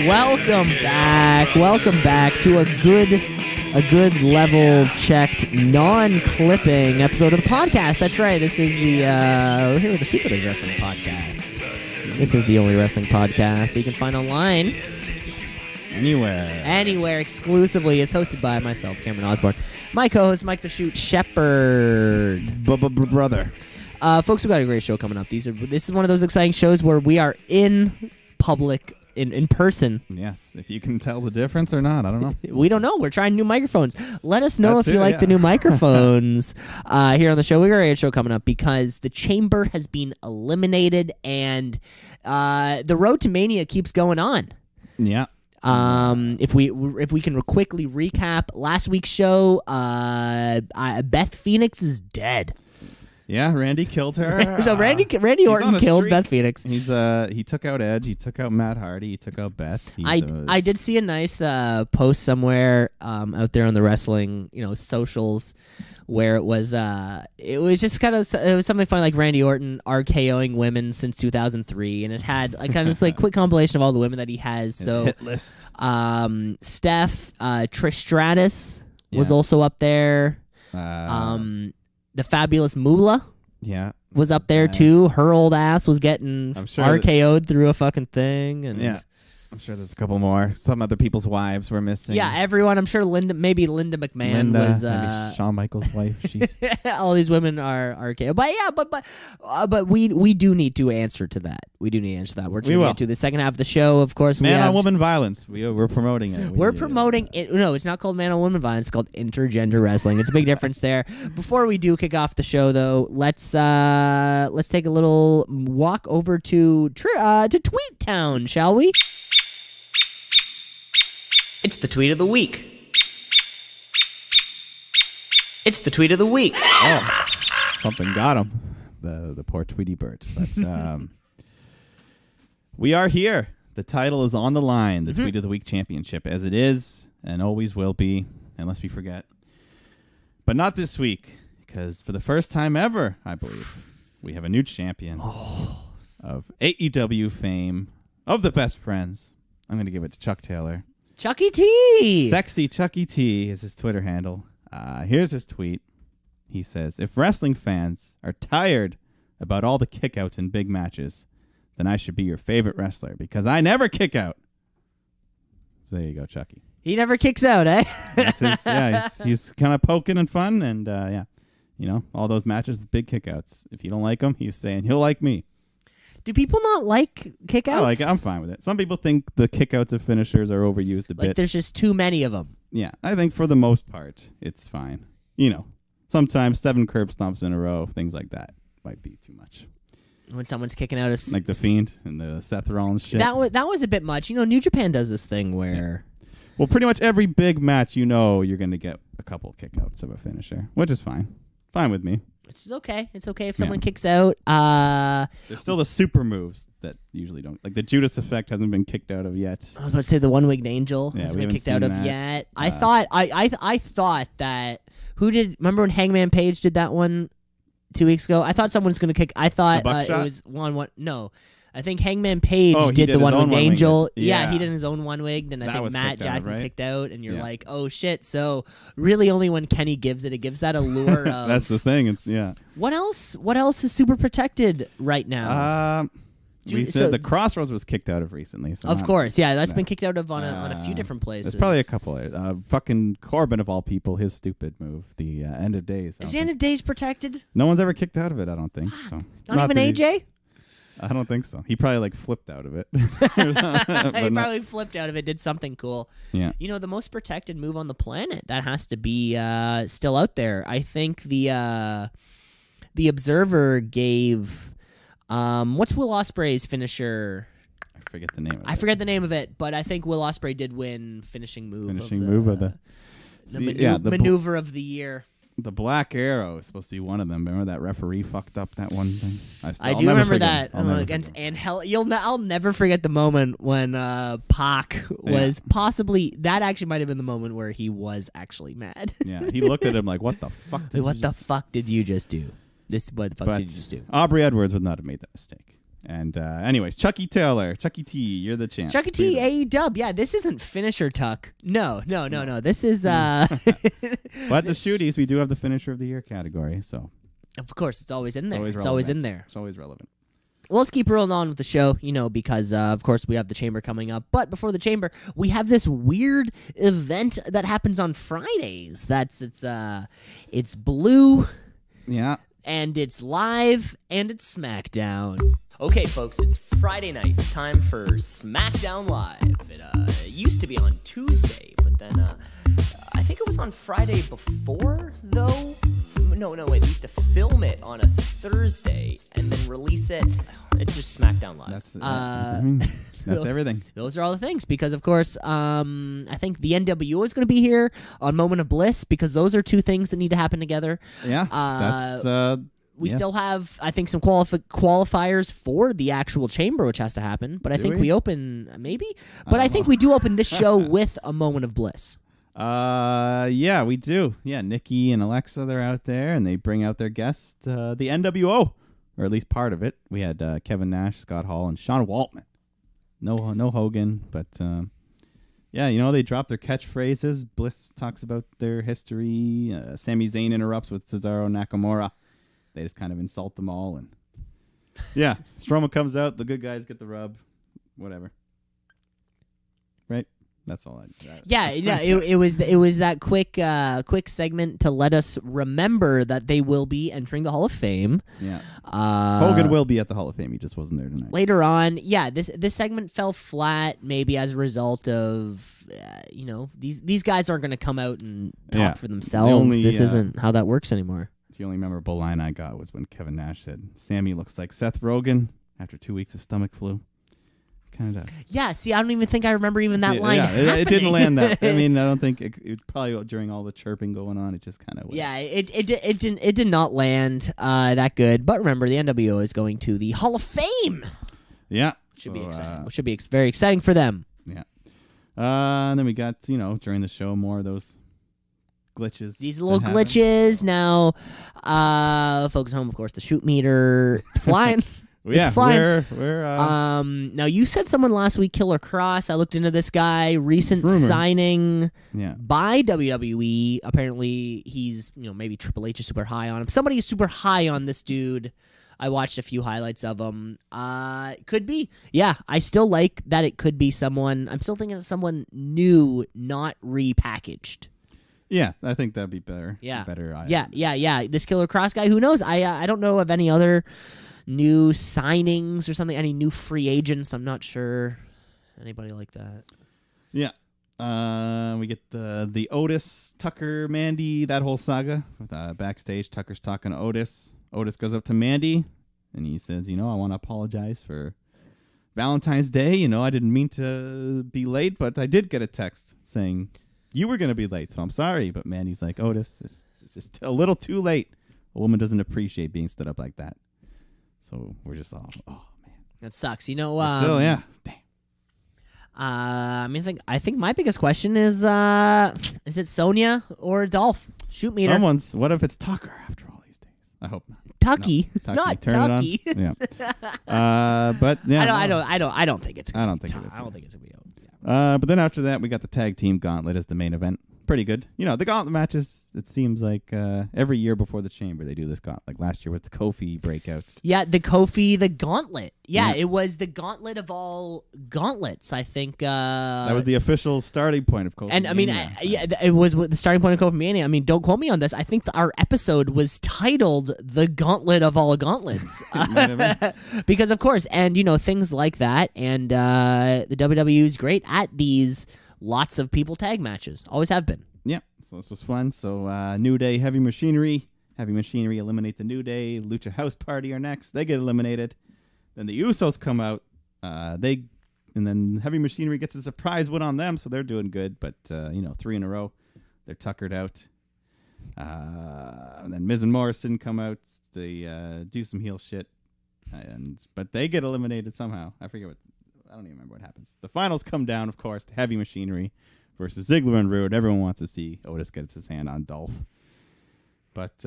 Welcome back to a good level checked non-clipping episode of the podcast. That's right. This is we're here with the Stupid Wrestling Podcast. This is the only wrestling podcast that you can find online. Anywhere, exclusively. It's hosted by myself, Cameron Osborne. My co-host, Mike the Shoot Shepherd. Brother. Folks, we've got a great show coming up. This is one of those exciting shows where we are in public, in person. Yes, if you can tell the difference or not, I don't know. We don't know. We're trying new microphones. Let us know if you like the new microphones here on the show. We got a great show coming up because the Chamber has been eliminated and the road to Mania keeps going on. Yeah. If we can quickly recap last week's show, Beth Phoenix is dead. Yeah, Randy killed her. So Randy Orton killed Beth Phoenix. He took out Edge, he took out Matt Hardy, he took out Beth. I did see a nice post somewhere out there on the wrestling socials where it was just kind of something funny like Randy Orton RKOing women since 2003, and it had kind of just like quick compilation of all the women that he has. His so hit list. Steph, Trish Stratus was also up there. The Fabulous Moolah was up there too. Her old ass was getting RKO'd through a fucking thing. And I'm sure there's a couple more. Some other people's wives were missing. Yeah, everyone. I'm sure Linda McMahon was maybe Shawn Michaels' wife. All these women are RKO. But we do need to answer to that. We're going to get to the second half of the show, of course. Man on woman violence. We're promoting it. We're promoting it. No, it's not called man on woman violence. It's called intergender wrestling. It's a big difference there. Before we do kick off the show, though, let's take a little walk over to Tweet Town, shall we? It's the tweet of the week. It's the tweet of the week. Oh, something got him. The poor Tweety Bird. But we are here. The title is on the line. The Tweet of the Week championship, as it is and always will be, unless we forget. But not this week, because for the first time ever, I believe, we have a new champion of AEW fame, of the best friends. I'm going to give it to Chuck Taylor. Chucky T. Sexy Chucky T is his Twitter handle. Here's his tweet. He says, if wrestling fans are tired about all the kickouts in big matches, then I should be your favorite wrestler because I never kick out. So there you go, Chucky. He never kicks out, eh? That's he's kind of poking and fun, and all those matches with big kickouts. If you don't like him, he's saying he'll like me. Do people not like kickouts? I like it. I'm fine with it. Some people think the kickouts of finishers are overused a bit. Like there's just too many of them. Yeah, I think for the most part, it's fine. Sometimes 7 curb stomps in a row, things like that might be too much. When someone's kicking out of... Like the Fiend and the Seth Rollins shit. That was a bit much. New Japan does this thing where... Yeah. Well, pretty much every big match, you're going to get a couple kickouts of a finisher, which is fine. Fine with me. Which is okay. It's okay if someone kicks out. There's still the super moves that usually don't. Like the Judas Effect hasn't been kicked out of yet. I was about to say the One-Winged Angel hasn't been kicked out of yet. I thought that... Remember when Hangman Page did that one 2 weeks ago? I thought someone was going to kick... I thought it was one... No. I think Hangman Page did the One-Winged Angel. Yeah, he did his own One-Winged, and I think Matt Jackson kicked out, and you're like, oh, shit. So really only when Kenny gives it gives that allure of... That's the thing. What else is super protected right now? We said the Crossroads was kicked out of recently. So of course, yeah. That's been kicked out of on a few different places. There's probably a couple. Fucking Corbin, of all people, his stupid move, the End of Days. Is the End of Days protected? No one's ever kicked out of it, I don't think. So. Not even AJ? I don't think so. He probably flipped out of it. He probably flipped out of it, did something cool. Yeah. The most protected move on the planet, that has to be still out there. I think the Observer gave what's Will Ospreay's finisher? I forget the name of it. I forget the name of it, but I think Will Ospreay did win finishing move of the maneuver of the year. The Black Arrow is supposed to be one of them. Remember that referee fucked up that one thing? I do remember that against Angel. I'll never forget the moment when Pac was possibly... That actually might have been the moment where he was actually mad. Yeah, he looked at him like, what the fuck did you just do? What the fuck did you just do? Aubrey Edwards would not have made that mistake. And anyways, Chucky T, you're the champ. Chucky T, AEW. Yeah, this isn't finisher Tuck. No. This is But the shooties, we do have the finisher of the year category. So of course, it's always in there. It's always in there. It's always relevant. Well, let's keep rolling on with the show, because, of course, we have the Chamber coming up. But before the Chamber, we have this weird event that happens on Fridays. It's blue. Yeah. And it's live, and it's SmackDown. Okay, folks, it's Friday night. It's time for SmackDown Live. It used to be on Tuesday, but then I think it was on Friday before, though. No, wait, they used to film it on a Thursday and then release it. It's just SmackDown Live. That's everything. Those are all the things because, of course, I think the NWO is going to be here on Moment of Bliss because those are two things that need to happen together. Yeah, we still have, I think, some qualifiers for the actual Chamber, which has to happen. But I think we open, maybe? But I think we do open this show with a Moment of Bliss. Yeah, we do. Yeah, Nikki and Alexa, they're out there, and they bring out their guest, the NWO, or at least part of it. We had Kevin Nash, Scott Hall, and Sean Waltman. No Hogan, but yeah, they drop their catchphrases. Bliss talks about their history. Sami Zayn interrupts with Cesaro Nakamura. They just kind of insult them all, and yeah, Strowman comes out. The good guys get the rub. Whatever. Right. That's all it was that quick segment to let us remember that they will be entering the Hall of Fame. Yeah. Hogan will be at the Hall of Fame. He just wasn't there tonight. Later on, yeah, this segment fell flat maybe as a result of these guys aren't going to come out and talk for themselves. This isn't how that works anymore. The only memorable line I got was when Kevin Nash said, "Sammy looks like Seth Rogen after 2 weeks of stomach flu." Kind of does. Yeah, see, I don't even think I remember even that line. Yeah, it didn't land that. I mean, I don't think it probably during all the chirping going on, it just kind of went. Yeah, it did not land that good. But remember, the NWO is going to the Hall of Fame. Yeah, should be exciting. Should be very exciting for them. Yeah. And then we got during the show more of those glitches. These little glitches now. Folks at home, of course, the shoot meter flying. Yeah, it's flying. We're now you said someone last week, Killer Cross. I looked into this guy. Recent signing by WWE. Apparently, he's maybe Triple H is super high on him. Somebody is super high on this dude. I watched a few highlights of him. Could be. Yeah, I still like that it could be someone. I'm still thinking of someone new, not repackaged. Yeah, I think that'd be better. Yeah, better. Yeah. This Killer Cross guy. Who knows? I don't know of any other new signings or something, any new free agents. I'm not sure anybody like that. Yeah. We get the Otis, Tucker, Mandy, that whole saga. Backstage, Tucker's talking to Otis. Otis goes up to Mandy, and he says, I want to apologize for Valentine's Day. I didn't mean to be late, but I did get a text saying you were going to be late, so I'm sorry. But Mandy's like, Otis, it's just a little too late. A woman doesn't appreciate being stood up like that. So we're just all, oh man, that sucks. Still, yeah. Damn. I think my biggest question is it Sonya or Dolph? Shoot meter. What if it's Tucker after all these days? I hope not. Tucky, no, not Turn Tucky. It on. Yeah. But yeah, I don't think it's. I don't think it is. I don't think it's gonna be. Yeah. But then after that, we got the tag team gauntlet as the main event. Pretty good. The gauntlet matches, it seems like every year before the Chamber, they do this gauntlet. Like last year with the Kofi breakouts. Yeah, the gauntlet. Yeah, it was the gauntlet of all gauntlets, I think. That was the official starting point of Kofi. And I mean, it was the starting point of Kofi Mania. I mean, don't quote me on this. I think our episode was titled "The Gauntlet of All Gauntlets," because of course, and things like that. And the WWE is great at these. Lots of people tag matches. Always have been. Yeah, so this was fun. So New Day, Heavy Machinery. Heavy Machinery eliminate the New Day. Lucha House Party are next. They get eliminated. Then the Usos come out. And then Heavy Machinery gets a surprise win on them, so they're doing good. But, 3 in a row. They're tuckered out. And then Miz and Morrison come out. They do some heel shit. But they get eliminated somehow. I don't even remember what happens. The finals come down, of course, to Heavy Machinery versus Ziggler and Rude. Everyone wants to see Otis gets his hand on Dolph. But,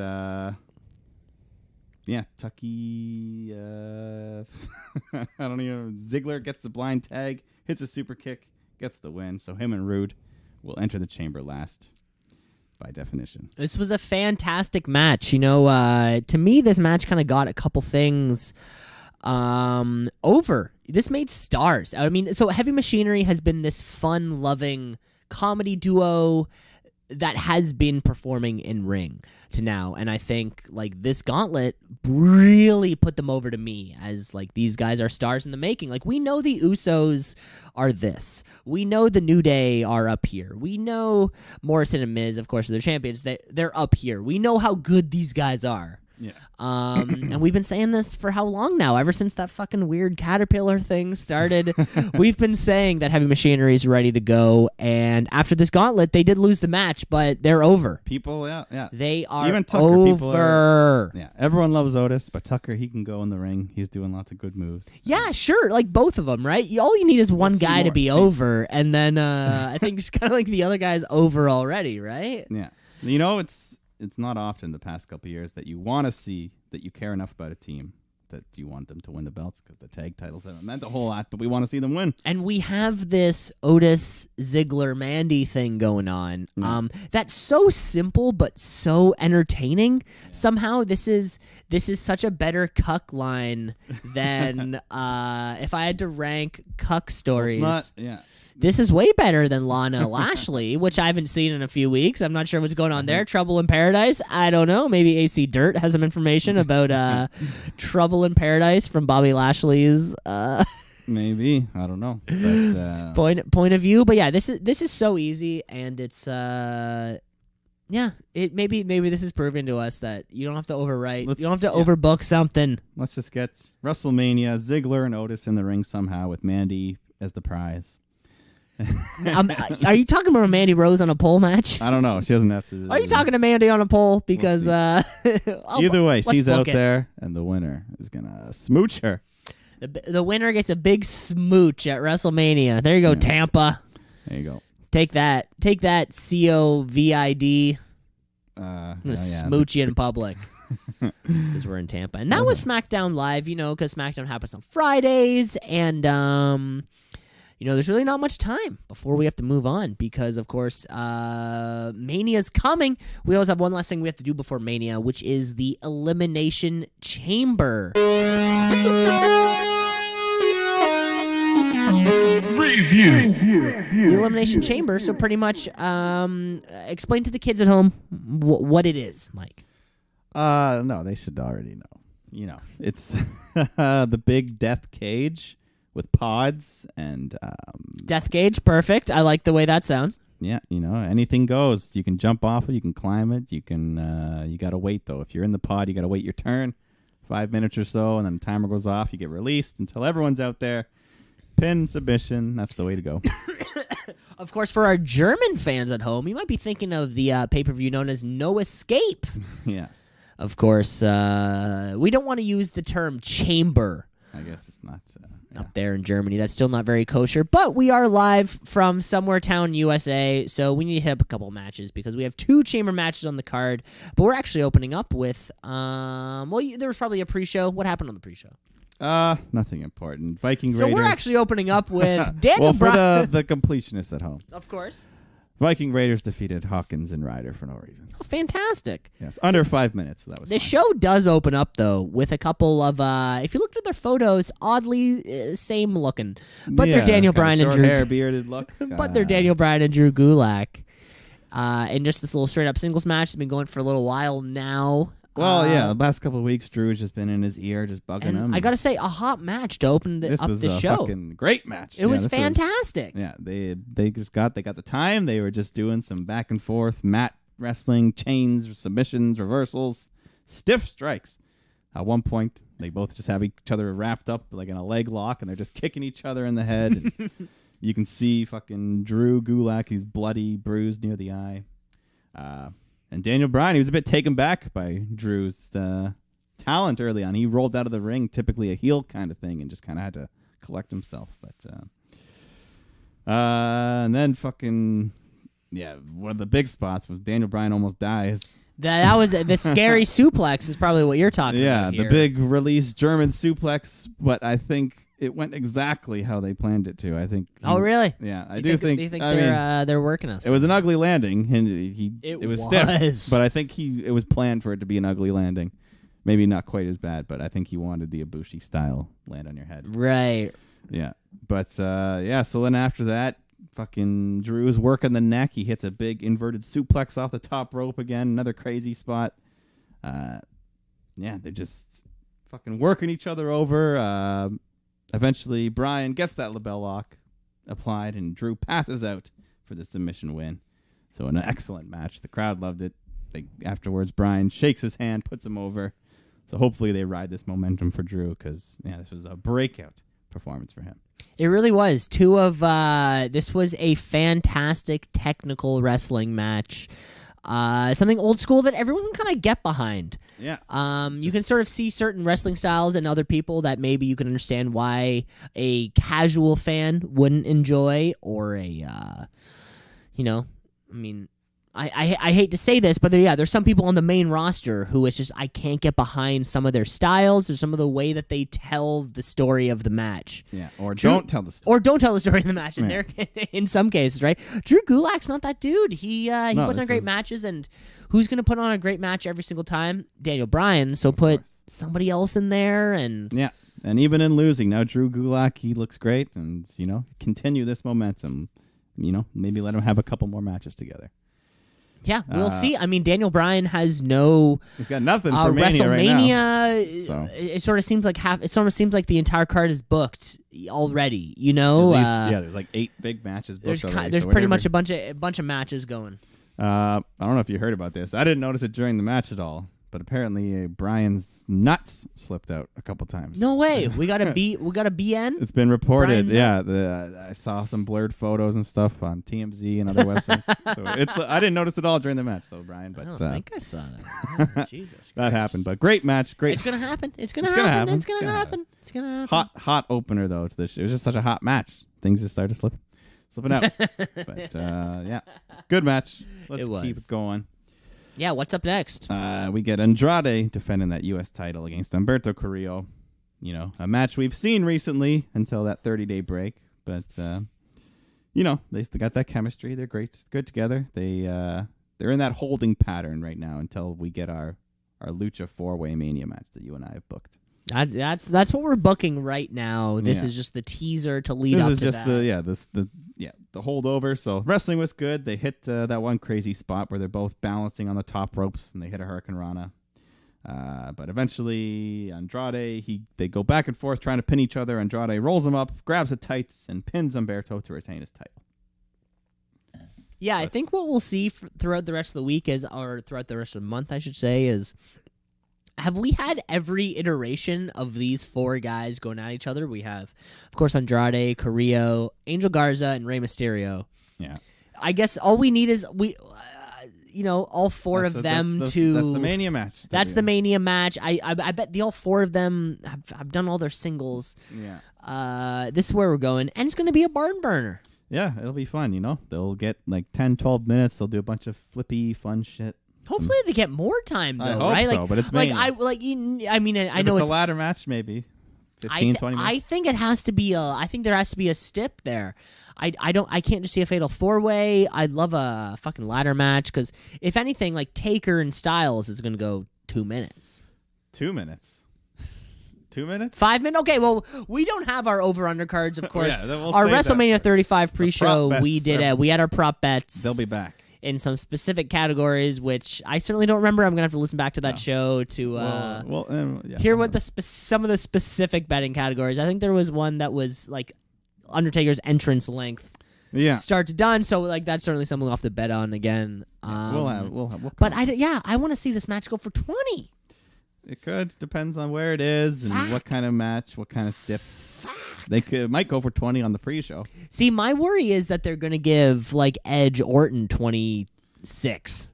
Tucky. I don't even know. Ziggler gets the blind tag, hits a super kick, gets the win. So him and Rude will enter the chamber last by definition. This was a fantastic match. To me, this match kind of got a couple things over. This made stars. I mean, so Heavy Machinery has been this fun-loving comedy duo that has been performing in ring to now, and I think like this gauntlet really put them over to me as like these guys are stars in the making. Like we know the Usos are this, we know the New Day are up here, we know Morrison and Miz, of course, are the champions. They're up here. We know how good these guys are. Yeah. And we've been saying this for how long now? Ever since that fucking weird caterpillar thing started, we've been saying that Heavy Machinery is ready to go. And after this gauntlet, they did lose the match, but they're over. People, yeah. They are even Tucker, over. Everyone loves Otis, but Tucker, he can go in the ring. He's doing lots of good moves. Yeah, sure. Like both of them, right? All you need is one guy to be over, and then I think just kind of like the other guy's over already, right? Yeah. It's not often the past couple of years that you want to see that you care enough about a team that you want them to win the belts, because the tag titles haven't meant a whole lot, but we want to see them win. And we have this Otis, Ziggler, Mandy thing going on. That's so simple but so entertaining. Yeah. Somehow this is such a better cuck line than if I had to rank cuck stories. This is way better than Lana Lashley, which I haven't seen in a few weeks. I'm not sure what's going on there. Trouble in Paradise? I don't know. Maybe AC Dirt has some information about Trouble in Paradise from Bobby Lashley's maybe. I don't know. But, point of view. But yeah, this is so easy, and it's maybe this is proving to us that you don't have to overwrite. You don't have to overbook something. Let's just get WrestleMania, Ziggler and Otis in the ring somehow with Mandy as the prize. Are you talking about a Mandy Rose on a pole match? I don't know. She doesn't have to. Are you talking to Mandy on a pole? Because either way, she's out there, and the winner is gonna smooch her. The winner gets a big smooch at WrestleMania. There you go, Tampa. There you go. Take that, COVID. I'm gonna smooch you in public because we're in Tampa, and that was SmackDown Live. Because SmackDown happens on Fridays, and there's really not much time before we have to move on because, of course, Mania's coming. We always have one last thing we have to do before Mania, which is the Elimination Chamber. Review. The Elimination Chamber, so pretty much explain to the kids at home what it is, Mike. No, they should already know. It's the big death cage with pods and death cage, perfect. I like the way that sounds. Yeah, anything goes. You can jump off it, you can climb it, you can you gotta wait though. If you're in the pod, you gotta wait your turn, 5 minutes or so, and then the timer goes off, you get released until everyone's out there. Pin, submission, that's the way to go. Of course, for our German fans at home, you might be thinking of the pay-per-view known as No Escape. Yes. Of course, we don't want to use the term chamber. I guess it's not up there in Germany. That's still not very kosher, but we are live from Somewhere Town, USA, so we need to hit up a couple matches because we have 2 chamber matches on the card, but we're actually opening up with, there was probably a pre-show. What happened on the pre-show? Nothing important. Viking Raiders. So we're actually opening up with Daniel Bryan. For the completionists at home. Of course. Viking Raiders defeated Hawkins and Ryder for no reason. Oh, fantastic. Yes, under 5 minutes. That was the show does open up, though, with a couple of, if you looked at their photos, oddly same looking. But they're Daniel Bryan and Drew. Hair, bearded look. But they're Daniel Bryan and Drew Gulak. And just this little straight-up singles match has been going for a little while now. Well, the last couple of weeks, Drew's just been in his ear, just bugging him. I gotta say, a hot match to open the show. This was a fucking great match. It was fantastic. They got the time. They were just doing some back and forth mat wrestling, chains, submissions, reversals, stiff strikes. At one point, they both just have each other wrapped up like in a leg lock, and they're just kicking each other in the head. And you can see fucking Drew Gulak. He's bloody, bruised near the eye. And Daniel Bryan, he was a bit taken back by Drew's talent early on. He rolled out of the ring, typically a heel kind of thing, and just kind of had to collect himself. But and then fucking Yeah, one of the big spots was Daniel Bryan almost dies. That was the scary suplex is probably what you're talking about. Yeah, the big release German suplex, but I think it went exactly how they planned it to. I think. Oh, really? Yeah, I think they're working us. It was an ugly landing, and it was stiff, but I think it was planned for it to be an ugly landing. Maybe not quite as bad, but I think he wanted the Ibushi style land on your head. Right. Yeah, but so then after that, fucking Drew's working the neck. He hits a big inverted suplex off the top rope again. Another crazy spot. They're just fucking working each other over. Eventually, Bryan gets that label lock applied, and Drew passes out for the submission win. So an excellent match. The crowd loved it. Afterwards, Bryan shakes his hand, puts him over. So hopefully they ride this momentum for Drew because this was a breakout performance for him. It really was. This was a fantastic technical wrestling match. Something old school that everyone can kind of get behind. Yeah. You can sort of see certain wrestling styles in other people that maybe you can understand why a casual fan wouldn't enjoy, or I hate to say this, but there's some people on the main roster who it's just I can't get behind some of their styles or some of the way that they tell the story of the match. Yeah, don't tell the story. Or don't tell the story of the match. And in some cases, right? Drew Gulak's not that dude. He puts on great matches, and who's going to put on a great match every single time? Daniel Bryan. So put somebody else in there, and yeah. And even in losing, now Drew Gulak, he looks great, and continue this momentum. Maybe let him have a couple more matches together. Yeah, we'll see. I mean, Daniel Bryan has no. He's got nothing for WrestleMania right now. So. It sort of seems like the entire card is booked already. At least, there's like 8 big matches booked already. There's pretty much a bunch of matches going. I don't know if you heard about this. I didn't notice it during the match at all. But apparently, Bryan's nuts slipped out a couple times. No way. We got a BN. It's been reported. I saw some blurred photos and stuff on TMZ and other websites. So I didn't notice it all during the match. So Bryan, but I don't think I saw that. Oh, Jesus, that happened. But great match. Great. It's gonna happen. It's gonna happen. It's gonna happen. Hot opener though to this. It was just such a hot match. Things just started slipping out. But good match. Let's keep it going. Yeah, what's up next? We get Andrade defending that U.S. title against Humberto Carrillo. A match we've seen recently until that 30-day break. But, they still got that chemistry. They're good together. They're in that holding pattern right now until we get our Lucha 4-Way Mania match that you and I have booked. That's what we're booking right now. This is just the teaser to lead up to that. This is just the holdover. So wrestling was good. They hit that one crazy spot where they're both balancing on the top ropes and they hit a Hurricane Rana. But eventually Andrade, they go back and forth trying to pin each other. Andrade rolls him up, grabs the tights, and pins Humberto to retain his title. Yeah, I think what we'll see throughout the rest of the week or throughout the rest of the month, I should say, is have we had every iteration of these 4 guys going at each other? We have, of course, Andrade, Carrillo, Angel Garza, and Rey Mysterio. Yeah. I guess all we need is all 4 of them to. That's the Mania match. That's the Mania match. I bet all 4 of them have done all their singles. Yeah. This is where we're going, and it's going to be a barn burner. Yeah, it'll be fun. They'll get like 10, 12 minutes. They'll do a bunch of flippy, fun shit. Hopefully they get more time though, I hope right? so, but it's Mania. I know it's a ladder match, maybe 15, 20 minutes. I think it has to be I think there has to be a stip there. I can't just see a fatal 4-way. I'd love a fucking ladder match because if anything, like Taker and Styles is going to go 2 minutes. 2 minutes. 2 minutes? 5 minutes? Okay, well, we don't have our over-undercards, of course. We'll our WrestleMania 35 pre-show, we had our prop bets. They'll be back. In some specific categories, which I certainly don't remember. I'm going to have to listen back to that show to hear what some of the specific betting categories. I think there was one that was like Undertaker's entrance length. Yeah. Start to done, so like that's certainly something we'll have to bet on again. We'll but I want to see this match go for 20. It could. Depends on where it is and what kind of match, what kind of stiff. They might go for 20 on the pre-show. See, my worry is that they're going to give like Edge Orton 26.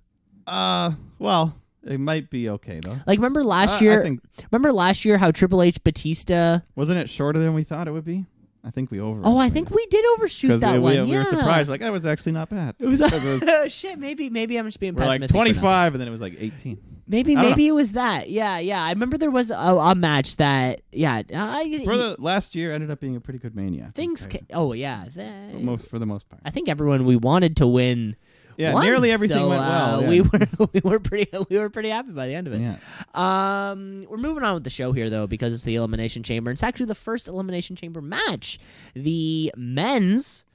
Well, it might be okay though. Like remember last year? Remember last year how Triple H Batista wasn't it shorter than we thought it would be? I think we over. Oh, I think we did overshoot that one. We were surprised. Like, that was actually not bad. It was shit. Maybe I'm just being pessimistic. Like 25, and then it was like 18. Maybe it was that. Yeah. I remember there was a match that. Yeah. For the last year, ended up being a pretty good Mania. Oh yeah. For the most part. I think everyone we wanted to win. Yeah, nearly everything went well. Yeah. We were pretty happy by the end of it. Yeah. We're moving on with the show here though, because it's the Elimination Chamber. It's actually the first Elimination Chamber match. The men's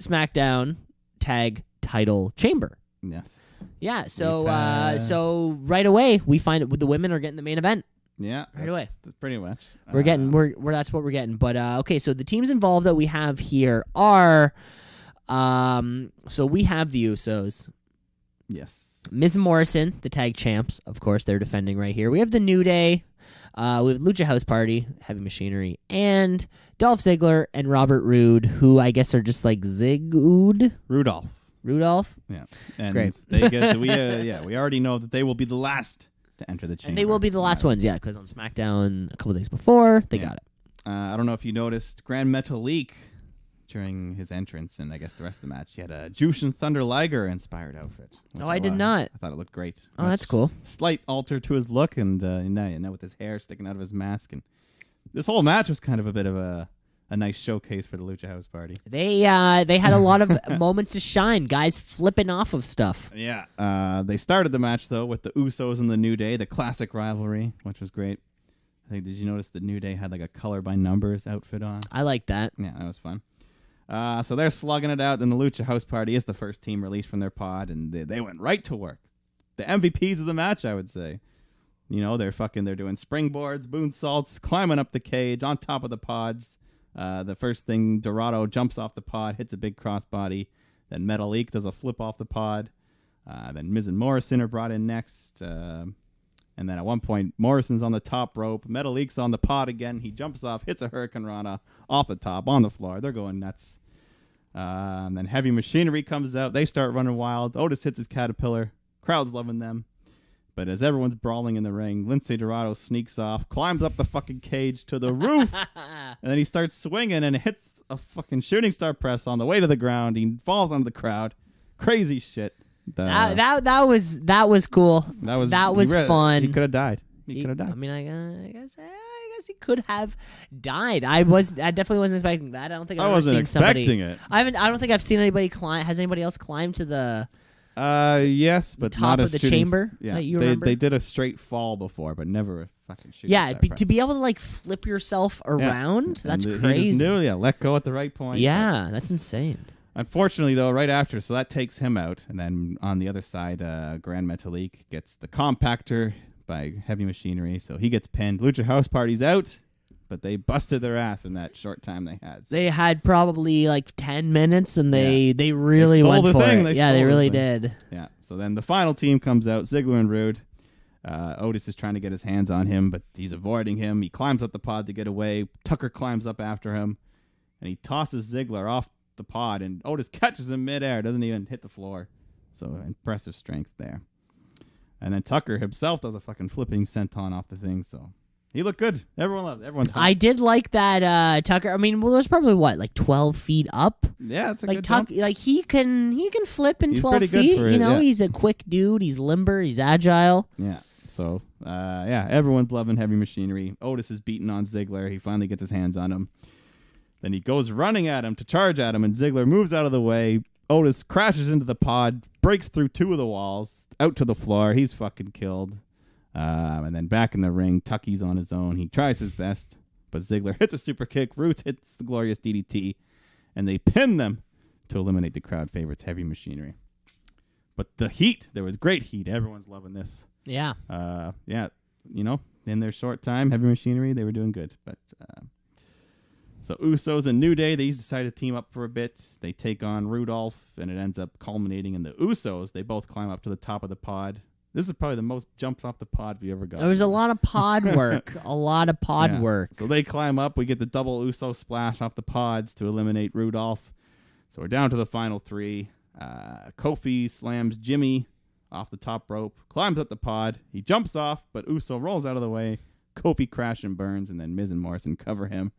SmackDown Tag Title Chamber. Yes. Yeah. So right away we find the women are getting the main event. Yeah. Right away. Pretty much. We're that's what we're getting. But okay, so the teams involved that we have here are. So we have the Usos. Yes. Miz and Morrison, the tag champs, of course, they're defending right here. We have the New Day. We have Lucha House Party, Heavy Machinery, and Dolph Ziggler and Robert Roode, who I guess are just like Rudolph. Yeah. And great. They get we already know that they will be the last to enter the chamber. And they will be the last ones, yeah, because on SmackDown a couple days before, they got it. I don't know if you noticed, Grand Metalik during his entrance and I guess the rest of the match, he had a Jushin Thunder Liger inspired outfit. I did not. I thought it looked great. Oh, that's cool. Slight alter to his look, and now with his hair sticking out of his mask, and this whole match was kind of a bit of a nice showcase for the Lucha House Party. They had a lot of moments to shine, guys flipping off of stuff. Yeah. They started the match though with the Usos and the New Day, the classic rivalry, which was great. I think, did you notice the New Day had like a color by numbers outfit on? I like that. Yeah, that was fun. So they're slugging it out, and the Lucha House Party is the first team released from their pod, and they went right to work. The MVPs of the match, I would say. You know, they're doing springboards, moonsaults, climbing up the cage, on top of the pods. The first thing, Dorado jumps off the pod, hits a big crossbody. Then Metalik does a flip off the pod. Then Miz and Morrison are brought in next. And then at one point, Morrison's on the top rope. Metalik's on the pod again. He jumps off, hits a Hurricane Rana off the top, on the floor. They're going nuts. And then Heavy Machinery comes out. They start running wild. Otis hits his Caterpillar. Crowd's loving them. But as everyone's brawling in the ring, Lince Dorado sneaks off, climbs up the fucking cage to the roof, and then he starts swinging and hits a fucking shooting star press on the way to the ground. He falls onto the crowd. Crazy shit. That was cool. That was fun. He could have died. He could have died. I mean, I guess he could have died. I definitely wasn't expecting that. I don't think I've ever seen somebody. It. I don't think I've seen anybody climb. Has anybody else climbed to the? Yes, but top not of the chamber. Yeah, that you remember? They did a straight fall before, but never a fucking shooting. Yeah, to be able to like flip yourself around, that's crazy. He just knew, let go at the right point. Yeah, that's insane. Unfortunately, though, right after, so that takes him out. And then on the other side, Grand Metalik gets the compactor by Heavy Machinery. So he gets pinned. Lucha House Party's out, but they busted their ass in that short time they had. So. They had probably like 10 minutes, and they really went for it. They really did. Yeah, so then the final team comes out, Ziggler and Roode. Otis is trying to get his hands on him, but he's avoiding him. He climbs up the pod to get away. Tucker climbs up after him, and he tosses Ziggler off the pod, and Otis catches him midair, doesn't even hit the floor. So impressive strength there. And then Tucker himself does a fucking flipping senton off the thing, so he looked good. Everyone loved it. Everyone's hot. I did like that Tucker. I mean, there's probably like 12 feet up. Yeah, it's a like good jump. Like he can flip in He's 12 feet. He's a quick dude. He's limber. He's agile. Yeah. So everyone's loving Heavy Machinery. Otis is beating on Ziggler. He finally gets his hands on him. Then he goes running at him to charge at him, and Ziggler moves out of the way. Otis crashes into the pod, breaks through two of the walls, out to the floor. He's fucking killed. And then back in the ring, Tucky's on his own. He tries his best, but Ziggler hits a super kick. Roots hits the glorious DDT, and they pin them to eliminate the crowd favorites, Heavy Machinery. But the heat, there was great heat. Everyone's loving this. Yeah. In their short time, Heavy Machinery, they were doing good, but... So Usos and New Day, they decide to team up for a bit. They take on Rudolph, and it ends up culminating in the Usos. They both climb up to the top of the pod. This is probably the most jumps off the pod we ever got. There was a lot of pod work. Work. So they climb up. We get the double Uso splash off the pods to eliminate Rudolph. So we're down to the final three. Kofi slams Jimmy off the top rope, climbs up the pod. He jumps off, but Uso rolls out of the way. Kofi crashes and burns, and then Miz and Morrison cover him.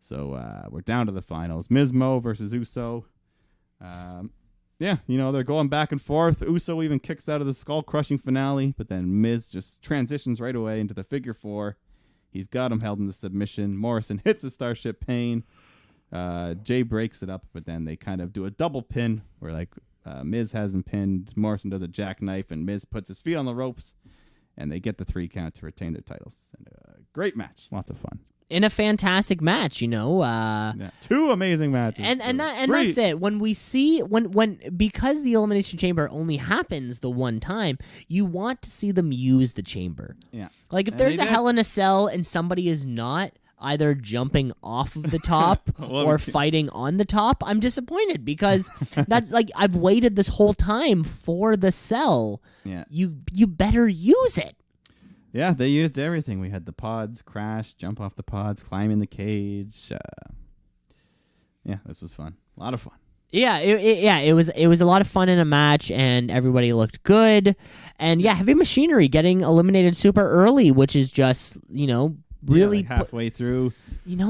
So we're down to the finals. Mizmo versus Uso. Yeah, they're going back and forth. Uso even kicks out of the skull-crushing finale, but then Miz just transitions right away into the figure 4. He's got him held in the submission. Morrison hits a Starship Pain. Jay breaks it up, but then they kind of do a double pin where Miz has him pinned. Morrison does a jackknife, and Miz puts his feet on the ropes, and they get the 3 count to retain their titles. And great match. Lots of fun. In a fantastic match, 2 amazing matches. And that's it. When we see because the Elimination Chamber only happens the one time, you want to see them use the chamber. Yeah. Like if there's a Hell in a Cell and somebody is not either jumping off of the top or fighting on the top, I'm disappointed because that's I've waited this whole time for the cell. Yeah. You better use it. Yeah, they used everything. We had the pods crash, jump off the pods, climb in the cage. Yeah, this was fun. A lot of fun. Yeah, it was a lot of fun in a match, and everybody looked good. And yeah, Heavy Machinery getting eliminated super early, which is just really halfway through.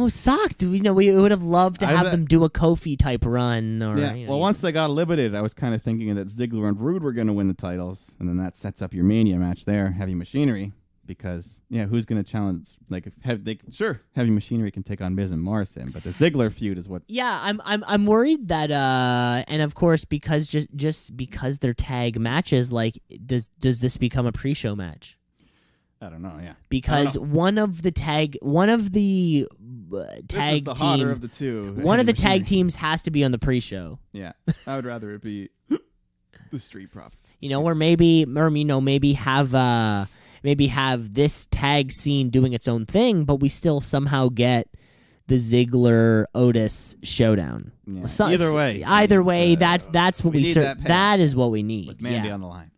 Sucked. We would have loved to have them do a Kofi type run. Or, once they got eliminated, I was kind of thinking that Ziggler and Rude were going to win the titles, and then that sets up your Mania match there, Heavy Machinery. Because who's going to challenge? Heavy Machinery can take on Miz and Morrison, but the Ziggler feud is what. Yeah, I'm worried that and of course because just because they're tag matches, does this become a pre-show match? I don't know. Yeah, because one of the tag this is the hotter of the two. One of the tag teams has to be on the pre-show. Yeah, I would rather it be the Street Profits. Or maybe have this tag scene doing its own thing, but we still somehow get the Ziggler Otis showdown. Yeah. Either way, that's what we that is what we need. With Mandy on the line.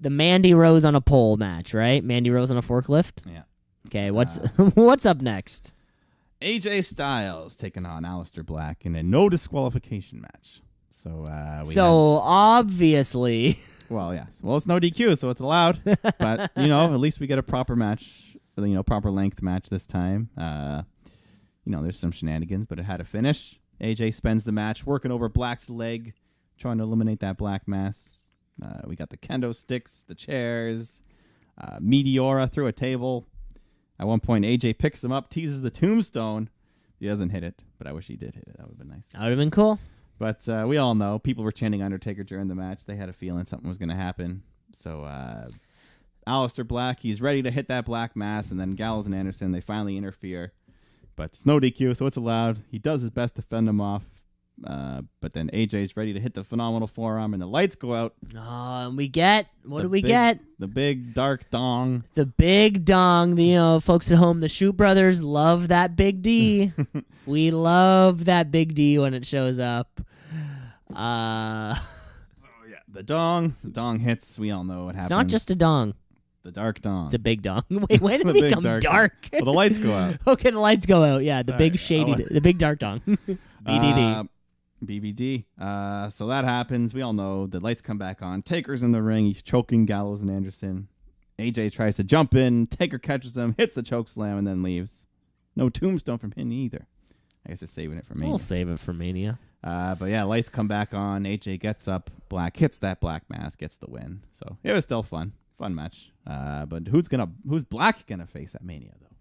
The Mandy Rose on a pole match, right? Mandy Rose on a forklift. Yeah. Okay, what's up next? AJ Styles taking on Aleister Black in a no disqualification match. So obviously. Well, yes. Well, it's no DQ, so it's allowed. But, at least we get a proper match, proper length match this time. There's some shenanigans, but it had a finish. AJ spends the match working over Black's leg, trying to eliminate that black mass. We got the kendo sticks, the chairs, Meteora through a table. At one point, AJ picks him up, teases the tombstone. He doesn't hit it, but I wish he did hit it. That would have been nice. That would have been cool. But we all know people were chanting Undertaker during the match. They had a feeling something was going to happen. So Aleister Black, he's ready to hit that black mass, and then Gallows and Anderson, they finally interfere. But it's no DQ, so it's allowed. He does his best to fend him off. But then AJ's ready to hit the phenomenal forearm, and the lights go out. And we get what get? The big dark dong. The big dong. Folks at home, the Shoot Brothers love that big D. We love that big D when it shows up. So yeah, the dong hits. We all know what happens. It's not just a dong. The dark dong. It's a big dong. Wait, when did it become dark? Well, the lights go out. Okay, the lights go out. Yeah, the big shady, the big dark dong. BDD. BBD. So that happens. We all know the lights come back on. Taker's in the ring. He's choking Gallows and Anderson. AJ tries to jump in. Taker catches him, hits the choke slam, and then leaves. No tombstone from him either. I guess they're saving it for Mania. We'll save it for Mania. But yeah, lights come back on. AJ gets up. Black hits that black mask, gets the win. So it was still fun match. But who's Black gonna face at Mania though?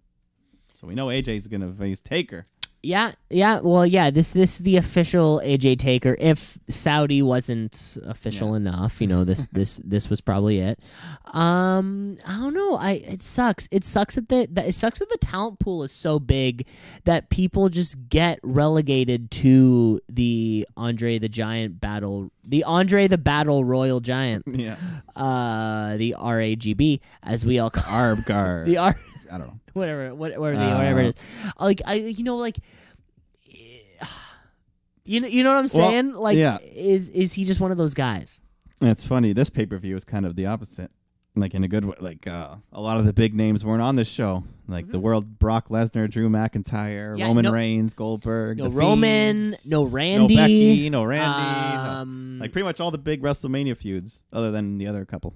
So we know AJ's gonna face Taker. Yeah. Well, yeah. This is the official AJ Taker. If Saudi wasn't official enough, this was probably it. I don't know. It sucks. It sucks that the talent pool is so big that people just get relegated to the Andre the Battle Royal Giant. Yeah. The RAGB, as we all call Arbgar. The I don't know. Whatever it is. You know what I'm saying? Is he just one of those guys? It's funny. This pay-per-view is kind of the opposite. In a good way. A lot of the big names weren't on this show. The world, Brock Lesnar, Drew McIntyre, Roman Reigns, Goldberg. No Roman, Fiends, no Randy. No Becky, no Randy. Pretty much all the big WrestleMania feuds, other than the other couple.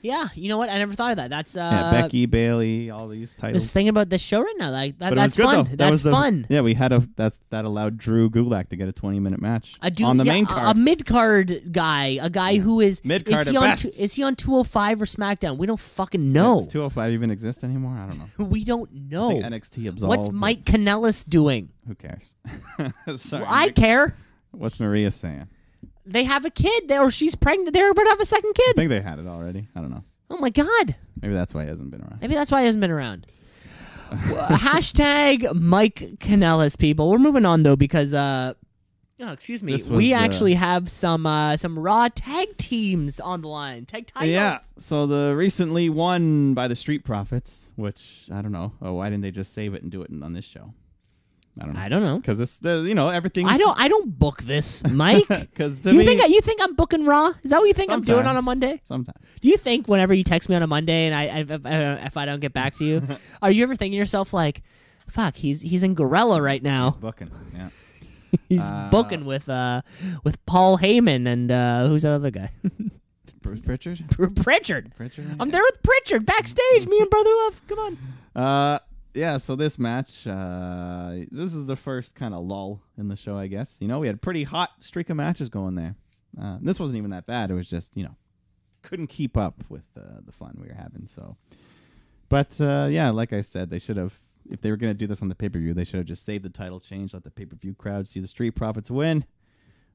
Yeah, you know what? I never thought of that. That's Becky, Bailey, all these titles. Just thinking about this show right now. Like that's fun. That's fun. Yeah, we had that allowed Drew Gulak to get a 20-minute match on the main card. A mid-card guy, a guy who is mid-card at best. Is he on 205 or SmackDown? We don't fucking know. Does 205 even exist anymore? I don't know. We don't know. I think NXT absolved. What's Mike Kanellis doing? Who cares? Sorry, well, I care. What's Maria saying? They have a kid, or she's pregnant. They're about to have a second kid. I think they had it already. I don't know. Oh my God. Maybe that's why he hasn't been around. Hashtag Mike Kanellis, people. We're moving on though because excuse me. We actually have some Raw tag teams on the line. Tag titles. Yeah. So the recently won by the Street Profits, which I don't know. Oh, why didn't they just save it and do it on this show? I don't know. Because it's everything. I don't book this, Mike. Because you think I'm booking Raw? Is that what you think I'm doing on a Monday? Sometimes. Do you think whenever you text me on a Monday and if I don't get back to you, are you ever thinking to yourself like, fuck, he's in Gorilla right now? He's booking. Yeah. He's booking with Paul Heyman and who's that other guy? Pritchard. Pritchard. I'm there with Pritchard backstage. Me and Brother Love. Come on. Yeah, so this match, this is the first kind of lull in the show, I guess. We had a pretty hot streak of matches going there. This wasn't even that bad. It was just, couldn't keep up with the fun we were having. So, but yeah, like I said, they should have, if they were going to do this on the pay-per-view, they should have just saved the title change, let the pay-per-view crowd see the Street Profits win,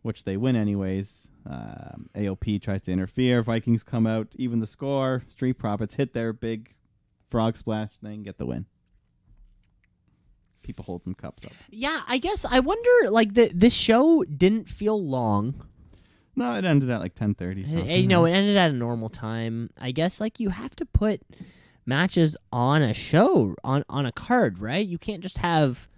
which they win anyways. AOP tries to interfere. Vikings come out, even the score. Street Profits hit their big frog splash thing, get the win. People hold some cups up. Yeah, I guess I wonder, like, this show didn't feel long. No, it ended at like 10:30 something. It ended at a normal time. I guess, like, you have to put matches on a show, on a card, right? You can't just have,